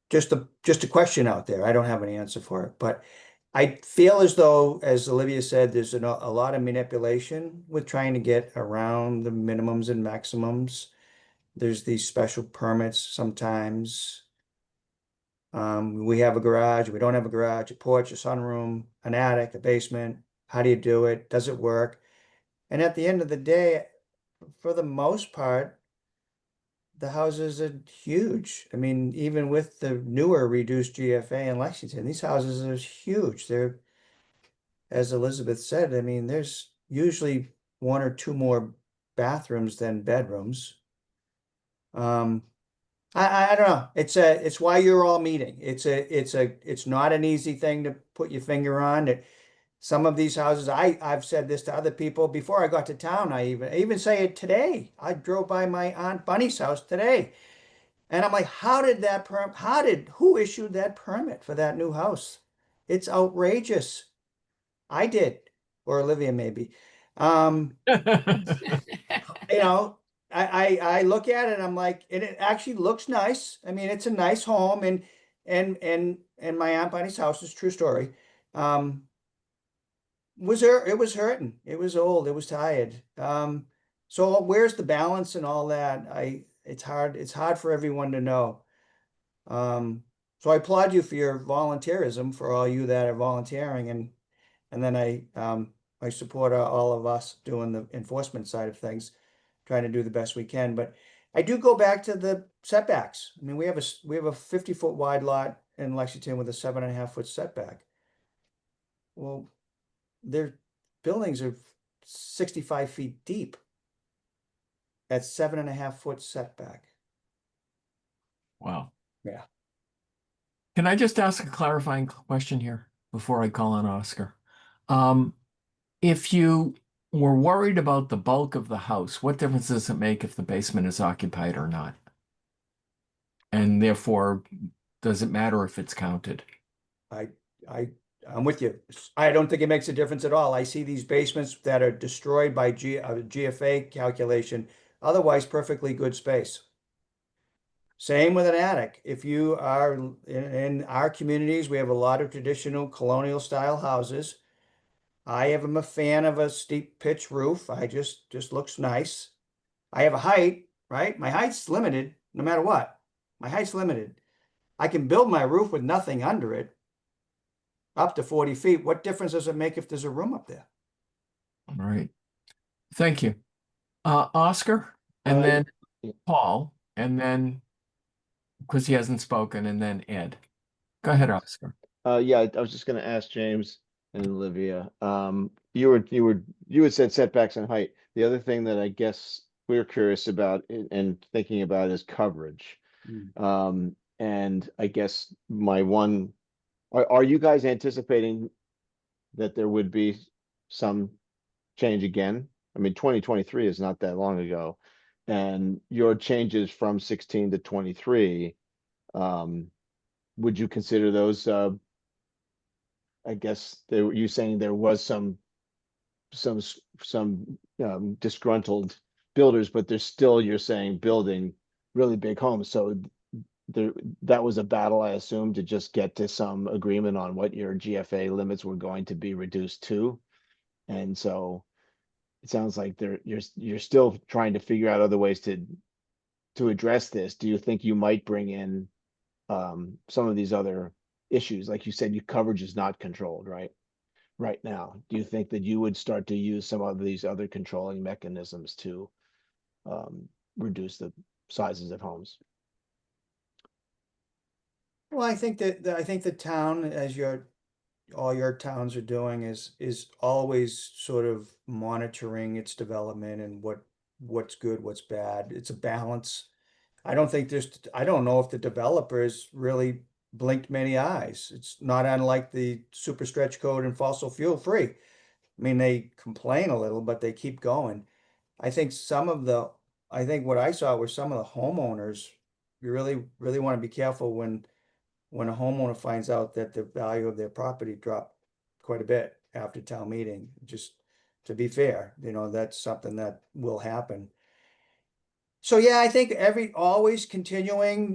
Just a question out there. I don't have an answer for it, but I feel as though, as Olivia said, there's a lot of manipulation with trying to get around the minimums and maximums. There's these special permits sometimes. We have a garage, we don't have a garage, a porch, a sunroom, an attic, a basement. How do you do it? Does it work? And at the end of the day, for the most part, the houses are huge. I mean, even with the newer reduced GFA in Lexington, these houses are huge. They're, as Elizabeth said, I mean, there's usually one or two more bathrooms than bedrooms. I don't know. It's why you're all meeting. It's not an easy thing to put your finger on. Some of these houses, I've said this to other people before I got to town. I even say it today. I drove by my Aunt Bunny's house today. And I'm like, who issued that permit for that new house? It's outrageous. I did, or Olivia maybe. You know, I look at it, I'm like, it actually looks nice. I mean, it's a nice home, and my Aunt Bunny's house is true story. It was hurting. It was old. It was tired. So where's the balance and all that? It's hard for everyone to know. So I applaud you for your volunteerism, for all you that are volunteering, and then I support all of us doing the enforcement side of things, trying to do the best we can. But I do go back to the setbacks. I mean, we have a 50-foot wide lot in Lexington with a 7.5-foot setback. Well, their buildings are 65 feet deep. That's 7.5-foot setback.
Wow.
Yeah.
Can I just ask a clarifying question here before I call on Oscar? If you were worried about the bulk of the house, what difference does it make if the basement is occupied or not? And therefore, does it matter if it's counted?
I'm with you. I don't think it makes a difference at all. I see these basements that are destroyed by GFA calculation, otherwise perfectly good space. Same with an attic. If you are in our communities, we have a lot of traditional colonial style houses. I am a fan of a steep pitch roof. I just looks nice. I have a height, right? My height's limited no matter what. My height's limited. I can build my roof with nothing under it, up to 40 feet. What difference does it make if there's a room up there?
All right. Thank you. Oscar, and then Paul, and then, because he hasn't spoken, and then Ed. Go ahead, Oscar.
Yeah, I was just gonna ask James and Olivia. You had said setbacks and height. The other thing that I guess we're curious about and thinking about is coverage. And I guess are you guys anticipating that there would be some change again? I mean, 2023 is not that long ago, and your changes from 16 to 23, would you consider those, I guess you saying there was some disgruntled builders, but there's still, you're saying, building really big homes. So that was a battle, I assume, to just get to some agreement on what your GFA limits were going to be reduced to. And so it sounds like you're still trying to figure out other ways to address this. Do you think you might bring in some of these other issues? Like you said, your coverage is not controlled, right now. Do you think that you would start to use some of these other controlling mechanisms to reduce the sizes of homes?
Well, I think the town, as all your towns are doing, is always sort of monitoring its development and what's good, what's bad. It's a balance. I don't know if the developers really blinked many eyes. It's not unlike the super stretch code and fossil fuel free. I mean, they complain a little, but they keep going. I think what I saw were some of the homeowners. You really, really want to be careful when a homeowner finds out that the value of their property dropped quite a bit after town meeting. Just to be fair, that's something that will happen. So yeah, I think always continuing,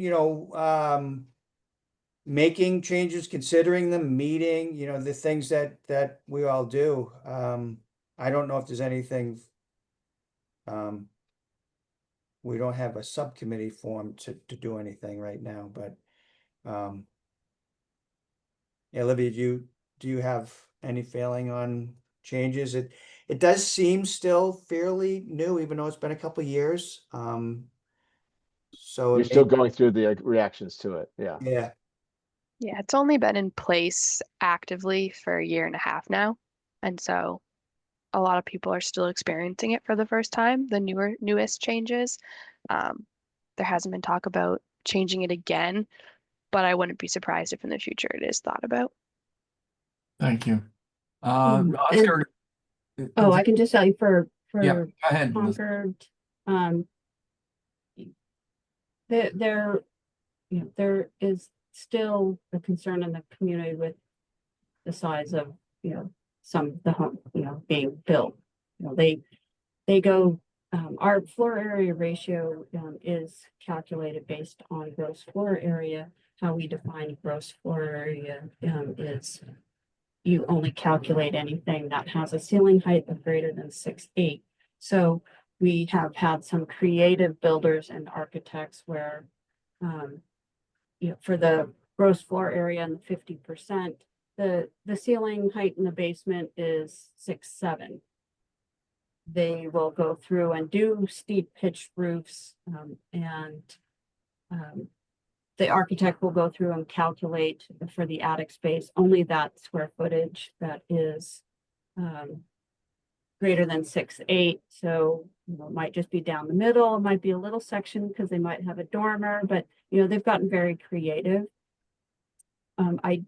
making changes, considering them, meeting, the things that we all do. I don't know if there's anything. We don't have a subcommittee formed to do anything right now, but yeah, Olivia, do you have any feeling on changes? It does seem still fairly new, even though it's been a couple of years. So
You're
it
still
may-
going through the reactions to it, yeah.
yeah,
Yeah, it's only been in place actively for a year and a half now. And so a lot of people are still experiencing it for the first time, the newest changes. There hasn't been talk about changing it again, but I wouldn't be surprised if in the future it is thought about.
Thank you.
And-
Oscar.
Oh, I can just tell you
Yeah,
for
go ahead, Liz.
Concord, there is still a concern in the community with the size of, some, the home, being built. They go, our floor area ratio, is calculated based on gross floor area. How we define gross floor area, is you only calculate anything that has a ceiling height of greater than 6'8". So we have had some creative builders and architects where, for the gross floor area and the 50%, the ceiling height in the basement is 6'7". They will go through and do steep pitched roofs, and the architect will go through and calculate for the attic space only that square footage that is greater than 6'8". So it might just be down the middle. It might be a little section because they might have a dormer, but they've gotten very creative. I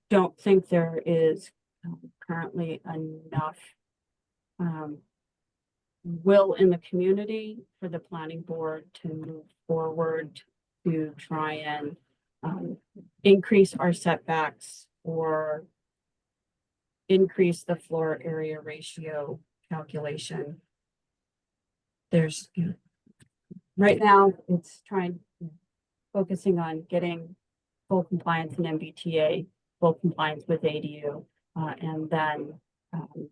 don't think there is currently enough will in the community for the planning board to move forward to try and increase our setbacks or increase the floor area ratio calculation. There's, right now it's focusing on getting full compliance in MBTA, full compliance with ADU, and then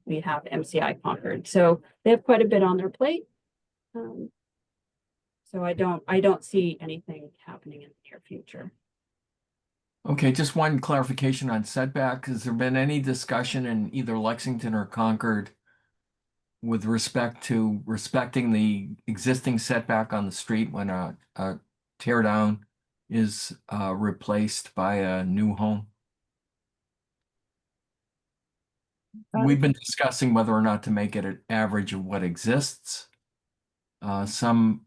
we have MCI Concord. So they have quite a bit on their plate. So I don't see anything happening in the near future.
Okay, just one clarification on setback. Has there been any discussion in either Lexington or Concord with respect to respecting the existing setback on the street when a tear down is replaced by a new home? We've been discussing whether or not to make it an average of what exists. Some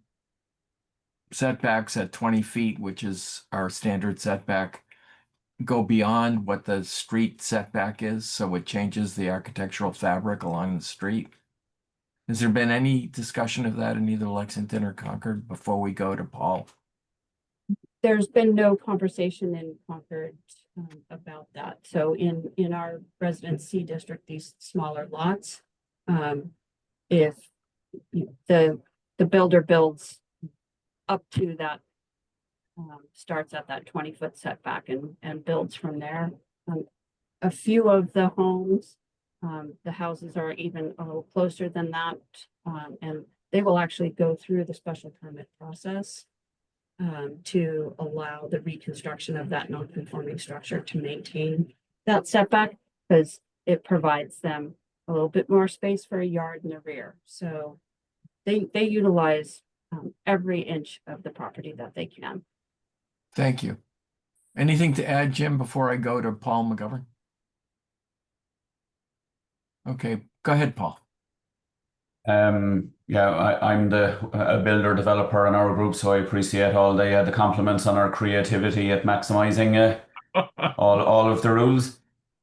setbacks at 20 feet, which is our standard setback, go beyond what the street setback is, so it changes the architectural fabric along the street. Has there been any discussion of that in either Lexington or Concord before we go to Paul?
There's been no conversation in Concord about that. So in our Residence C district, these smaller lots, if the builder builds up to that, starts at that 20-foot setback and builds from there. A few of the homes, the houses are even a little closer than that, and they will actually go through the special permit process to allow the reconstruction of that non-conforming structure to maintain that setback, because it provides them a little bit more space for a yard in the rear. So they utilize every inch of the property that they can.
Thank you. Anything to add, Jim, before I go to Paul McGovern? Okay, go ahead, Paul.
Yeah, I'm a builder developer in our group, so I appreciate all the compliments on our creativity at maximizing all of the rules.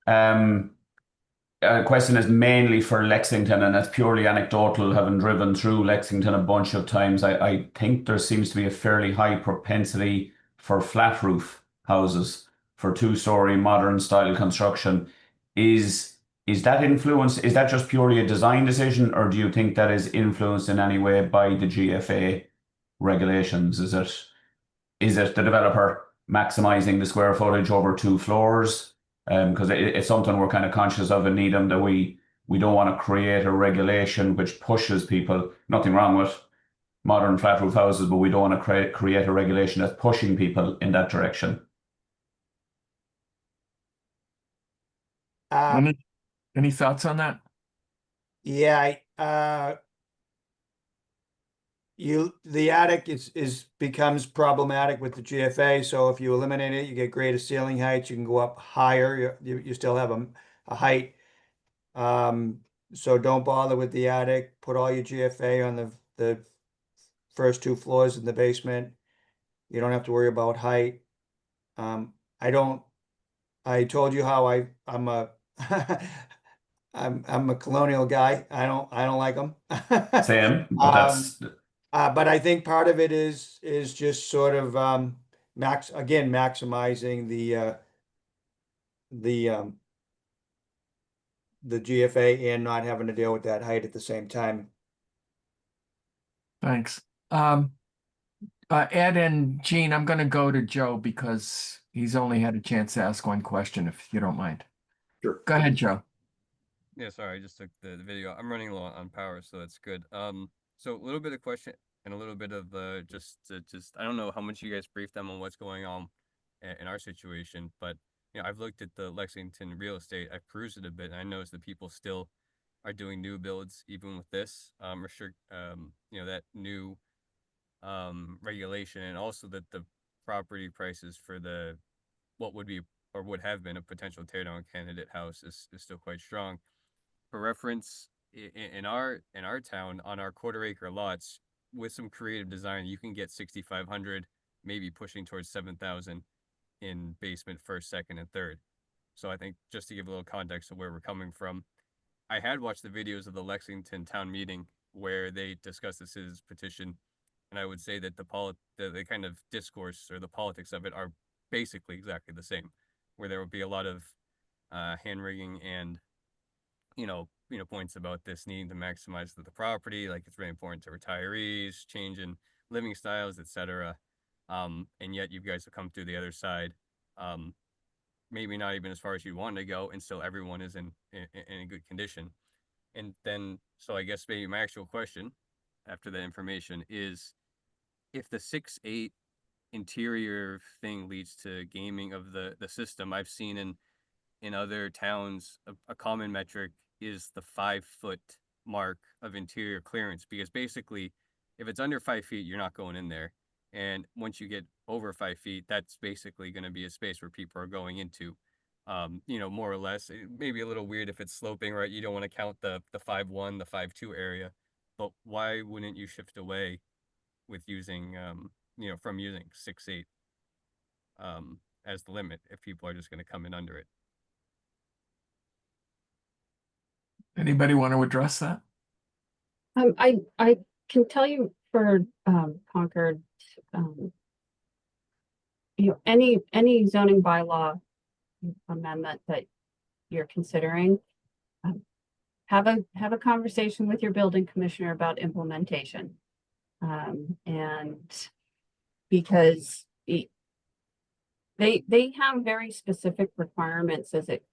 Question is mainly for Lexington, and it's purely anecdotal, having driven through Lexington a bunch of times. I think there seems to be a fairly high propensity for flat roof houses, for two-story modern style construction. Is that influence, is that just purely a design decision, or do you think that is influenced in any way by the GFA regulations? Is it the developer maximizing the square footage over 2 floors? Because it's something we're kind of conscious of in Needham, that we don't want to create a regulation which pushes people. Nothing wrong with modern flat roof houses, but we don't want to create a regulation that's pushing people in that direction.
Any thoughts on that?
Yeah, the attic becomes problematic with the GFA, so if you eliminate it, you get greater ceiling heights, you can go up higher, you still have a height. So don't bother with the attic, put all your GFA on the first 2 floors in the basement. You don't have to worry about height. I told you how I'm a I'm a colonial guy. I don't like them.
Same, but that's
But I think part of it is just sort of maximizing the GFA and not having to deal with that height at the same time.
Thanks. Ed and Gene, I'm going to go to Joe because he's only had a chance to ask one question, if you don't mind.
Sure.
Go ahead, Joe.
Yeah, sorry, I just took the video. I'm running low on power, so that's good. So a little bit of question and a little bit of just I don't know how much you guys briefed them on what's going on in our situation, but you know, I've looked at the Lexington real estate. I've perused it a bit, and I noticed that people still are doing new builds even with this you know, that new regulation, and also that the property prices for what would be or would have been a potential teardown candidate house is still quite strong. For reference, in our town, on our 1/4 acre lots, with some creative design, you can get 6,500, maybe pushing towards 7,000 in basement, first, second, and third. So I think just to give a little context of where we're coming from, I had watched the videos of the Lexington town meeting where they discussed this citizens petition, and I would say that the kind of discourse or the politics of it are basically exactly the same, where there would be a lot of hand wringing and you know points about this needing to maximize the property, like it's really important to retirees, change in living styles, etc. And yet you guys have come through the other side, maybe not even as far as you want to go, and still everyone is in a good condition. And then, so I guess maybe my actual question after that information is, if the 6-8 interior thing leads to gaming of the system, I've seen in other towns, a common metric is the 5-foot mark of interior clearance, because basically if it's under 5 feet, you're not going in there. And once you get over 5 feet, that's basically going to be a space where people are going into, you know, more or less. It may be a little weird if it's sloping, right? You don't want to count the 5-1, the 5-2 area, but why wouldn't you shift away with using, you know, from using 6-8 as the limit if people are just going to come in under it?
Anybody want to address that?
I can tell you for Concord, you know, any zoning bylaw amendment that you're considering, have a conversation with your building commissioner about implementation, and because they have very specific requirements as it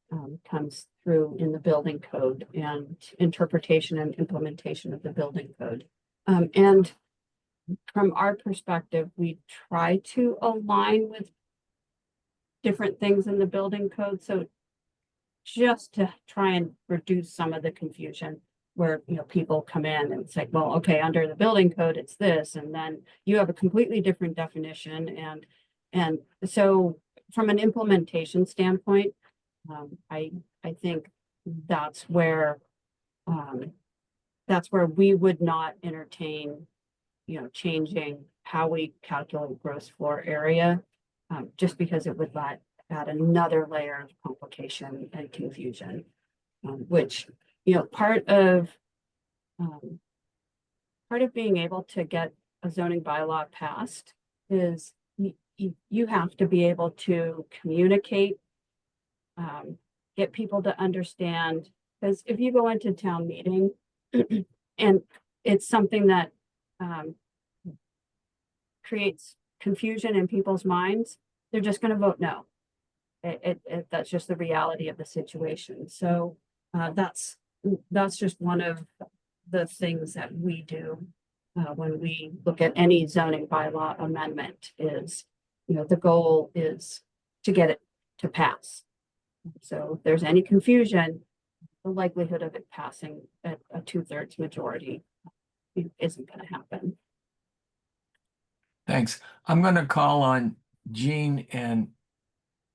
comes through in the building code, and interpretation and implementation of the building code. And from our perspective, we try to align with different things in the building code. So just to try and reduce some of the confusion where, you know, people come in and say, well, okay, under the building code, it's this, and then you have a completely different definition. And so from an implementation standpoint, I think that's where we would not entertain, you know, changing how we calculate gross floor area, just because it would add another layer of complication and confusion, which, you know, part of being able to get a zoning bylaw passed is you have to be able to communicate, get people to understand, because if you go into town meeting and it's something that creates confusion in people's minds, they're just going to vote no. That's just the reality of the situation. So that's just one of the things that we do when we look at any zoning bylaw amendment is, you know, the goal is to get it to pass. So if there's any confusion, the likelihood of it passing at a 2/3 majority isn't gonna happen.
Thanks. I'm going to call on Jean and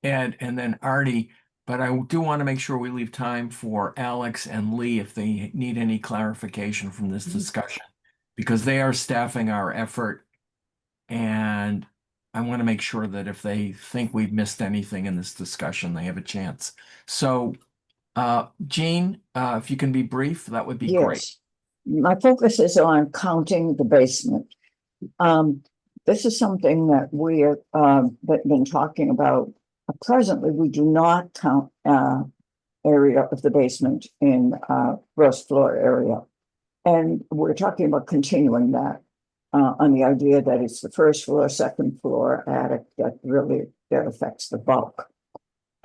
Ed and then Artie, but I do want to make sure we leave time for Alex and Lee if they need any clarification from this discussion, because they are staffing our effort. And I want to make sure that if they think we've missed anything in this discussion, they have a chance. So, Jean, if you can be brief, that would be great.
Yes. My focus is on counting the basement. This is something that we have been talking about. Presently, we do not count area of the basement in first floor area. And we're talking about continuing that on the idea that it's the first floor, second floor, attic that affects the bulk.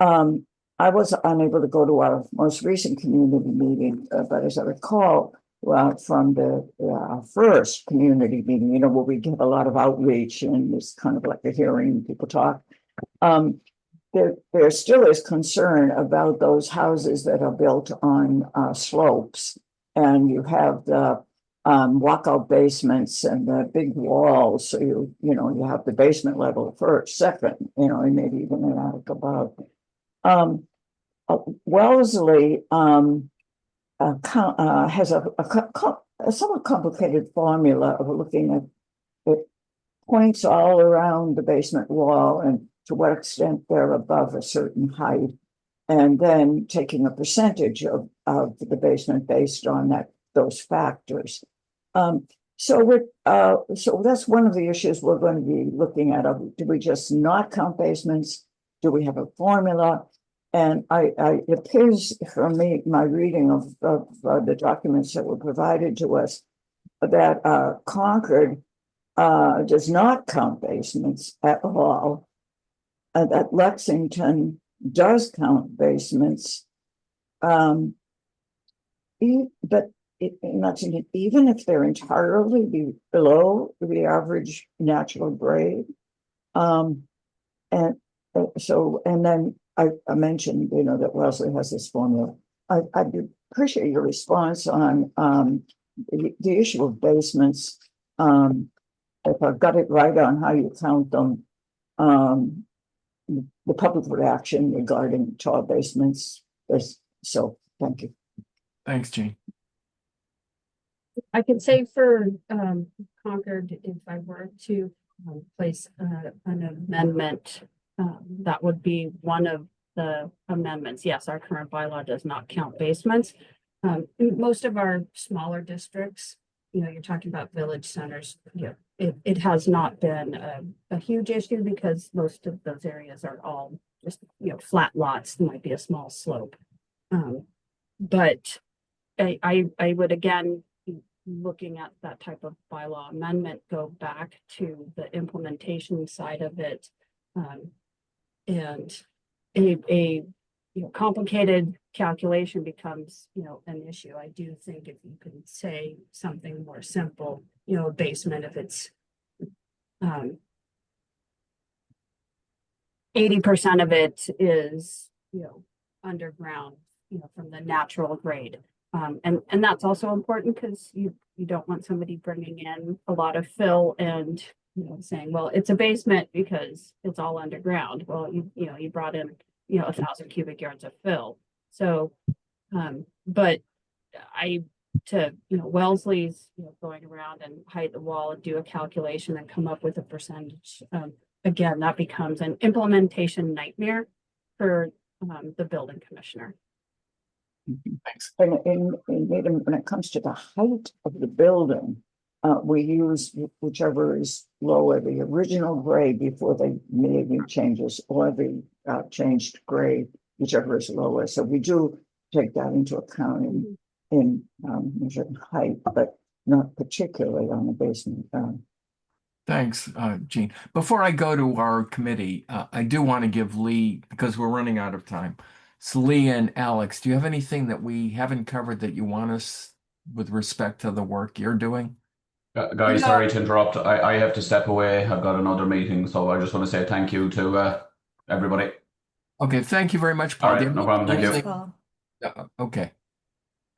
I was unable to go to our most recent community meeting, but as I recall, from the first community meeting, where we give a lot of outreach and it's kind of like a hearing, people talk. There still is concern about those houses that are built on slopes, and you have the walkout basements and the big walls. So you have the basement level first, second, and maybe even an attic above. Wellesley has a somewhat complicated formula of looking at it, points all around the basement wall and to what extent they're above a certain height, and then taking a percentage of the basement based on those factors. So that's one of the issues we're going to be looking at. Do we just not count basements? Do we have a formula? And it appears from my reading of the documents that were provided to us that Concord does not count basements at all. That Lexington does count basements, but even if they're entirely below the average natural grade, and then I mentioned, that Wellesley has this formula. I appreciate your response on the issue of basements. If I've got it right on how you count them, the public reaction regarding tall basements is so. Thank you.
Thanks, Jean.
I can say for Concord, if I were to place an amendment, that would be one of the amendments. Yes, our current bylaw does not count basements. Most of our smaller districts, you're talking about village centers, it has not been a huge issue because most of those areas are all just, flat lots. There might be a small slope. But I would, again, looking at that type of bylaw amendment, go back to the implementation side of it. And a complicated calculation becomes, an issue. I do think if you can say something more simple, a basement, if it's 80% of it is, underground, from the natural grade. And that's also important because you don't want somebody bringing in a lot of fill and saying, well, it's a basement because it's all underground. Well, you brought in 1,000 cubic yards of fill. So, but Wellesley's going around and height the wall and do a calculation and come up with a percentage. Again, that becomes an implementation nightmare for the building commissioner.
Thanks.
And when it comes to the height of the building, we use whichever is lower, the original grade before they made any changes, or the changed grade, whichever is lower. So we do take that into account in measuring height, but not particularly on the basement.
Thanks, Jean. Before I go to our committee, I do want to give Lee, because we're running out of time. So Lee and Alex, do you have anything that we haven't covered that you want us with respect to the work you're doing?
Guys, sorry to interrupt. I have to step away. I've got another meeting, so I just want to say thank you to everybody.
Okay, thank you very much, Paul.
All
Do you
right,
have
no problem. Thank you.
anything? Okay.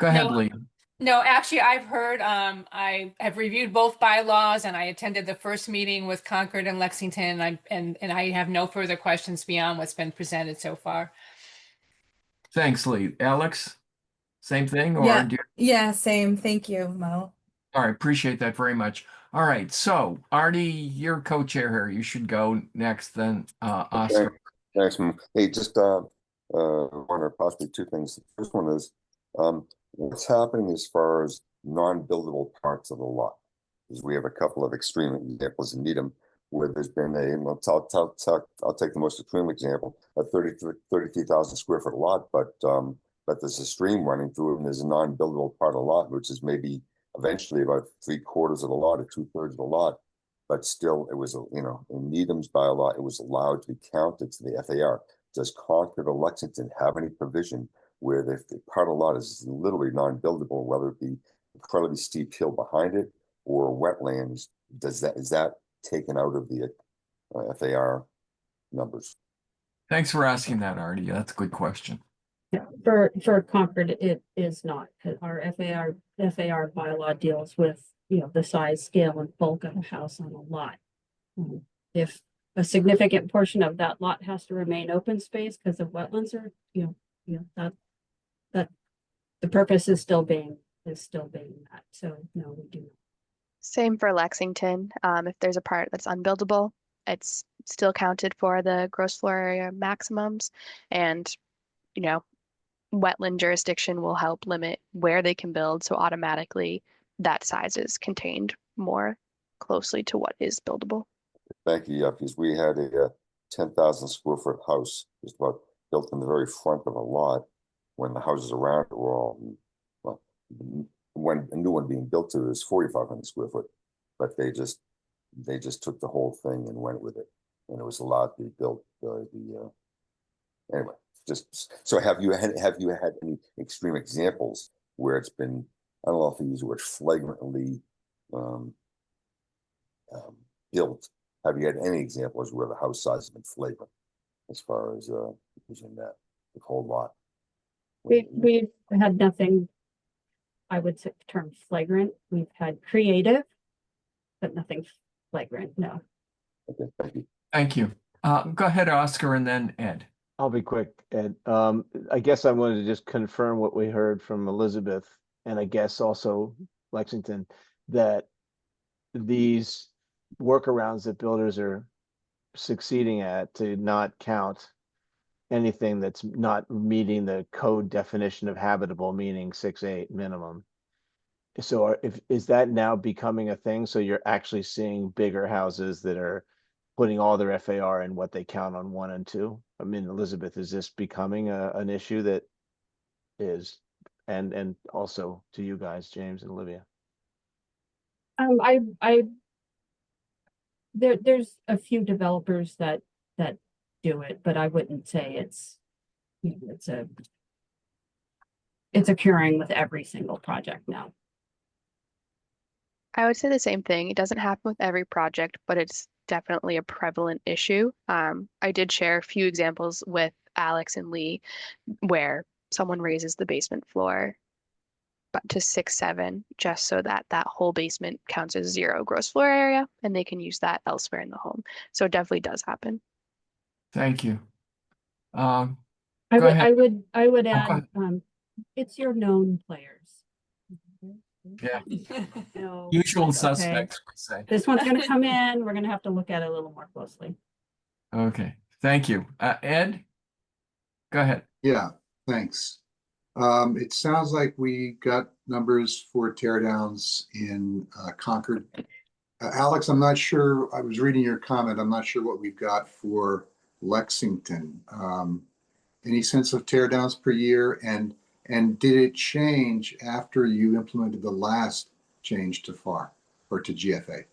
Go ahead,
No.
Lee.
No, actually, I've heard, I have reviewed both bylaws and I attended the first meeting with Concord and Lexington. And I have no further questions beyond what's been presented so far.
Thanks, Lee. Alex, same thing or
Yeah.
do
Yeah, same. Thank you, Mo.
all right, appreciate that very much. All right, so Artie, you're co-chair here. You should go next, then Oscar.
Thanks. Hey, just one or possibly two things. The first one is what's happening as far as non-buildable parts of the lot? Because we have a couple of extreme examples in Needham where there's been I'll take the most extreme example, a 33,000 square foot lot, but there's a stream running through it and there's a non-buildable part of the lot, which is maybe eventually about 3/4 of the lot or 2/3 of the lot. But still, it was, in Needham's bylaw, it was allowed to be counted to the FAR. Does Concord or Lexington have any provision where the part of the lot is literally non-buildable, whether it be incredibly steep hill behind it or wetlands? Is that taken out of the FAR numbers?
Thanks for asking that, Artie. That's a good question.
Yeah, for Concord, it is not, 'cause our FAR bylaw deals with, the size, scale, and bulk of a house on a lot. If a significant portion of that lot has to remain open space because of wetlands or, that the purpose is still being met. So no, we do not.
Same for Lexington. If there's a part that's unbuildable, it's still counted for the gross floor area maximums. And, wetland jurisdiction will help limit where they can build. So automatically that size is contained more closely to what is buildable.
Thank you. Yeah, because we had a 10,000 square foot house just about built in the very front of a lot when the houses around it were all, well, when a new one being built to is 4,500 square foot, but they just took the whole thing and went with it, and it was allowed to be built. Anyway, just so have you had any extreme examples where it's been, I don't know if you use the word flagrantly built? Have you had any examples where the house size has been flagrant as far as using that the whole lot?
We've had nothing, I would say, term flagrant. We've had creative, but nothing flagrant. No.
Okay, thank you.
Thank you. Go ahead, Oscar, and then Ed.
I'll be quick, Ed. I guess I wanted to just confirm what we heard from Elizabeth, and I guess also Lexington, that these workarounds that builders are succeeding at to not count anything that's not meeting the code definition of habitable, meaning 6.8 minimum. So is that now becoming a thing? So you're actually seeing bigger houses that are putting all their FAR in what they count on 1 and 2? I mean, Elizabeth, is this becoming an issue that is, and also to you guys, James and Olivia?
There's a few developers that do it, but I wouldn't say it's occurring with every single project now.
I would say the same thing. It doesn't happen with every project, but it's definitely a prevalent issue. I did share a few examples with Alex and Lee where someone raises the basement floor but to 6.7 just so that that whole basement counts as 0 gross floor area and they can use that elsewhere in the home. So it definitely does happen.
Thank you.
I
Go ahead.
would
go
add,
ahead.
it's your known players.
Yeah.
No,
Usual
okay,
suspects, we say.
this one's gonna come in, we're gonna have to look at it a little more closely.
Okay, thank you. Ed, go ahead.
Yeah, thanks. It sounds like we got numbers for teardowns in Concord. Alex, I'm not sure, I was reading your comment, I'm not sure what we've got for Lexington. Any sense of teardowns per year, and did it change after you implemented the last change to FAR or to GFA?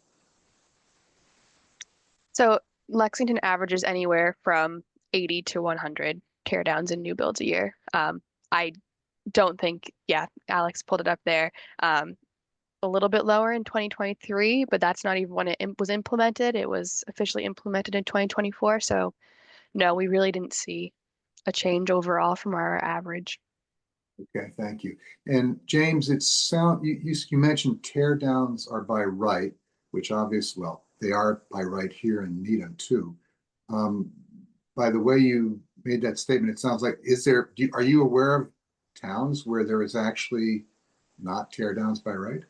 So Lexington averages anywhere from 80 to 100 teardowns and new builds a year. I don't think, yeah, Alex pulled it up there. A little bit lower in 2023, but that's not even when it was implemented. It was officially implemented in 2024. So no, we really didn't see a change overall from our average.
Okay, thank you. And James, you mentioned tear downs are by right, which obviously, well, they are by right here in Needham too. By the way you made that statement, it sounds like, are you aware of towns where there is actually not tear downs by right?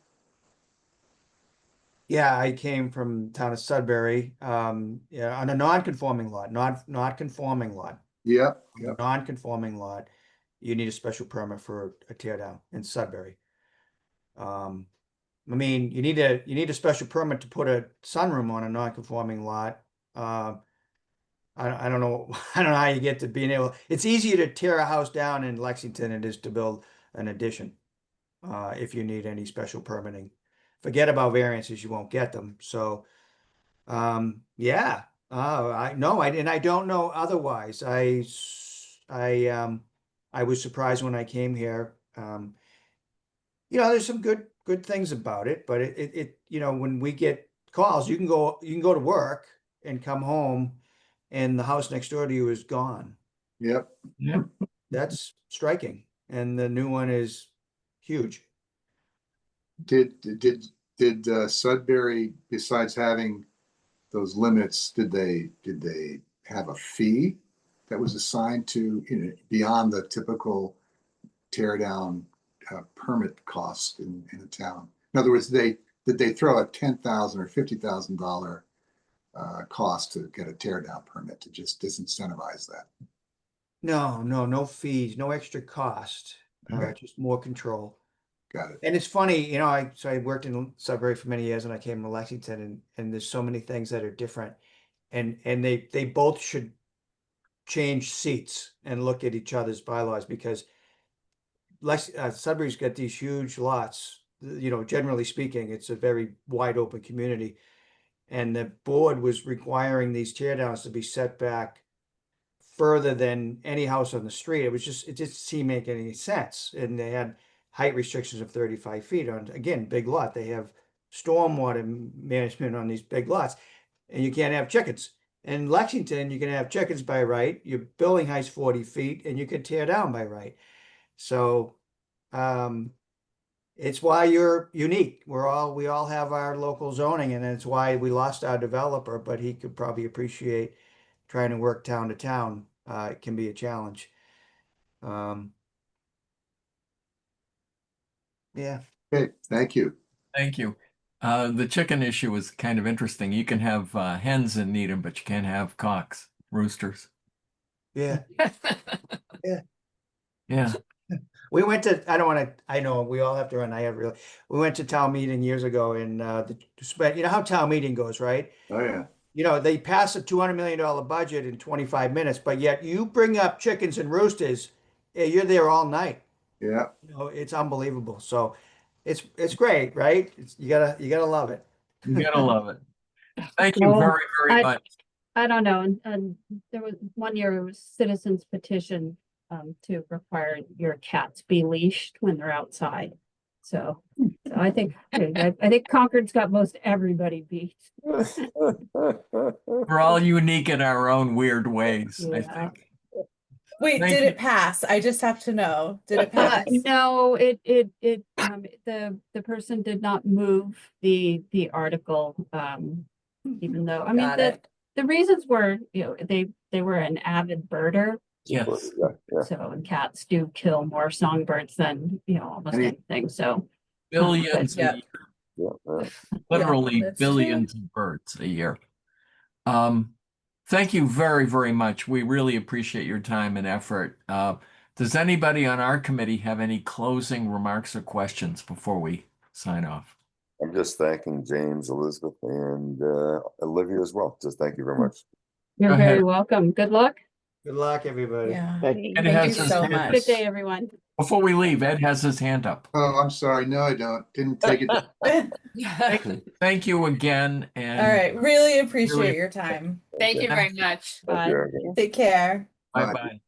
Yeah, I came from town of Sudbury, yeah, on a non-conforming lot, not conforming lot.
Yep,
On a
yep.
non-conforming lot, you need a special permit for a tear down in Sudbury. I mean, you need a special permit to put a sunroom on a non-conforming lot. I don't know, I don't know how you get to being able, it's easier to tear a house down in Lexington than it is to build an addition. If you need any special permitting. Forget about variances, you won't get them. So, yeah, I don't know otherwise. I was surprised when I came here. There's some good things about it, but when we get calls, you can go to work and come home and the house next door to you is gone.
Yep.
Yep.
That's striking. And the new one is huge.
Did Sudbury, besides having those limits, did they have a fee that was assigned to, beyond the typical tear down permit cost in a town? In other words, did they throw a $10,000 or $50,000 cost to get a tear down permit to just disincentivize that?
No fees, no extra cost,
Okay.
just more control.
Got it.
And it's funny, I worked in Sudbury for many years and I came to Lexington and there's so many things that are different. And they both should change seats and look at each other's bylaws because Sudbury's got these huge lots. Generally speaking, it's a very wide open community. And the board was requiring these tear downs to be set back further than any house on the street. It just didn't make any sense. And they had height restrictions of 35 feet on, again, big lot. They have stormwater management on these big lots, and you can't have chickens. In Lexington, you can have chickens by right. Your building height's 40 feet, and you can tear down by right. So, it's why you're unique. We all have our local zoning, and it's why we lost our developer, but he could probably appreciate trying to work town to town. It can be a challenge. Yeah.
Okay, thank you.
Thank you. The chicken issue is kind of interesting. You can have hens in Needham, but you can't have cocks, roosters.
Yeah. Yeah.
Yeah.
We went to, I know we all have to run. We went to town meeting years ago and you know how town meeting goes, right?
Oh, yeah.
They pass a $200 million budget in 25 minutes, but yet you bring up chickens and roosters, you're there all night.
Yeah.
It's unbelievable. So it's great, right? You gotta love it.
You gotta love it. Thank you
Well,
very, very much.
I don't know. And there was one year it was citizens petition to require your cats be leashed when they're outside. So I think Concord's got most everybody beat.
We're all unique in our own weird ways, I
Yeah.
think.
Wait,
Thank
did
you.
it pass? I just have to know. Did it pass?
No, the person did not move the article, even though, I mean,
Got it.
the reasons were, they were an avid birder.
Yes.
Yeah.
So, and cats do kill more songbirds than, almost anything, so.
Billions a
Yep.
year,
Yeah.
literally
that's true.
billions of birds a year. Thank you very, very much. We really appreciate your time and effort. Does anybody on our committee have any closing remarks or questions before we sign off?
I'm just thanking James, Elizabeth, and Olivia as well. Just thank you very much.
You're
Go
very
ahead.
welcome. Good luck.
Good luck, everybody.
Yeah.
Ed
Thank
has
you
his
so
hand
much.
up.
Good day, everyone.
Before we leave, Ed has his hand up.
Oh, I'm sorry. No, I don't. Didn't take it.
Thank you again. And
All right. Really appreciate
Really-
your time.
Thank you very much.
Thank you, everyone.
Take care.
bye-bye.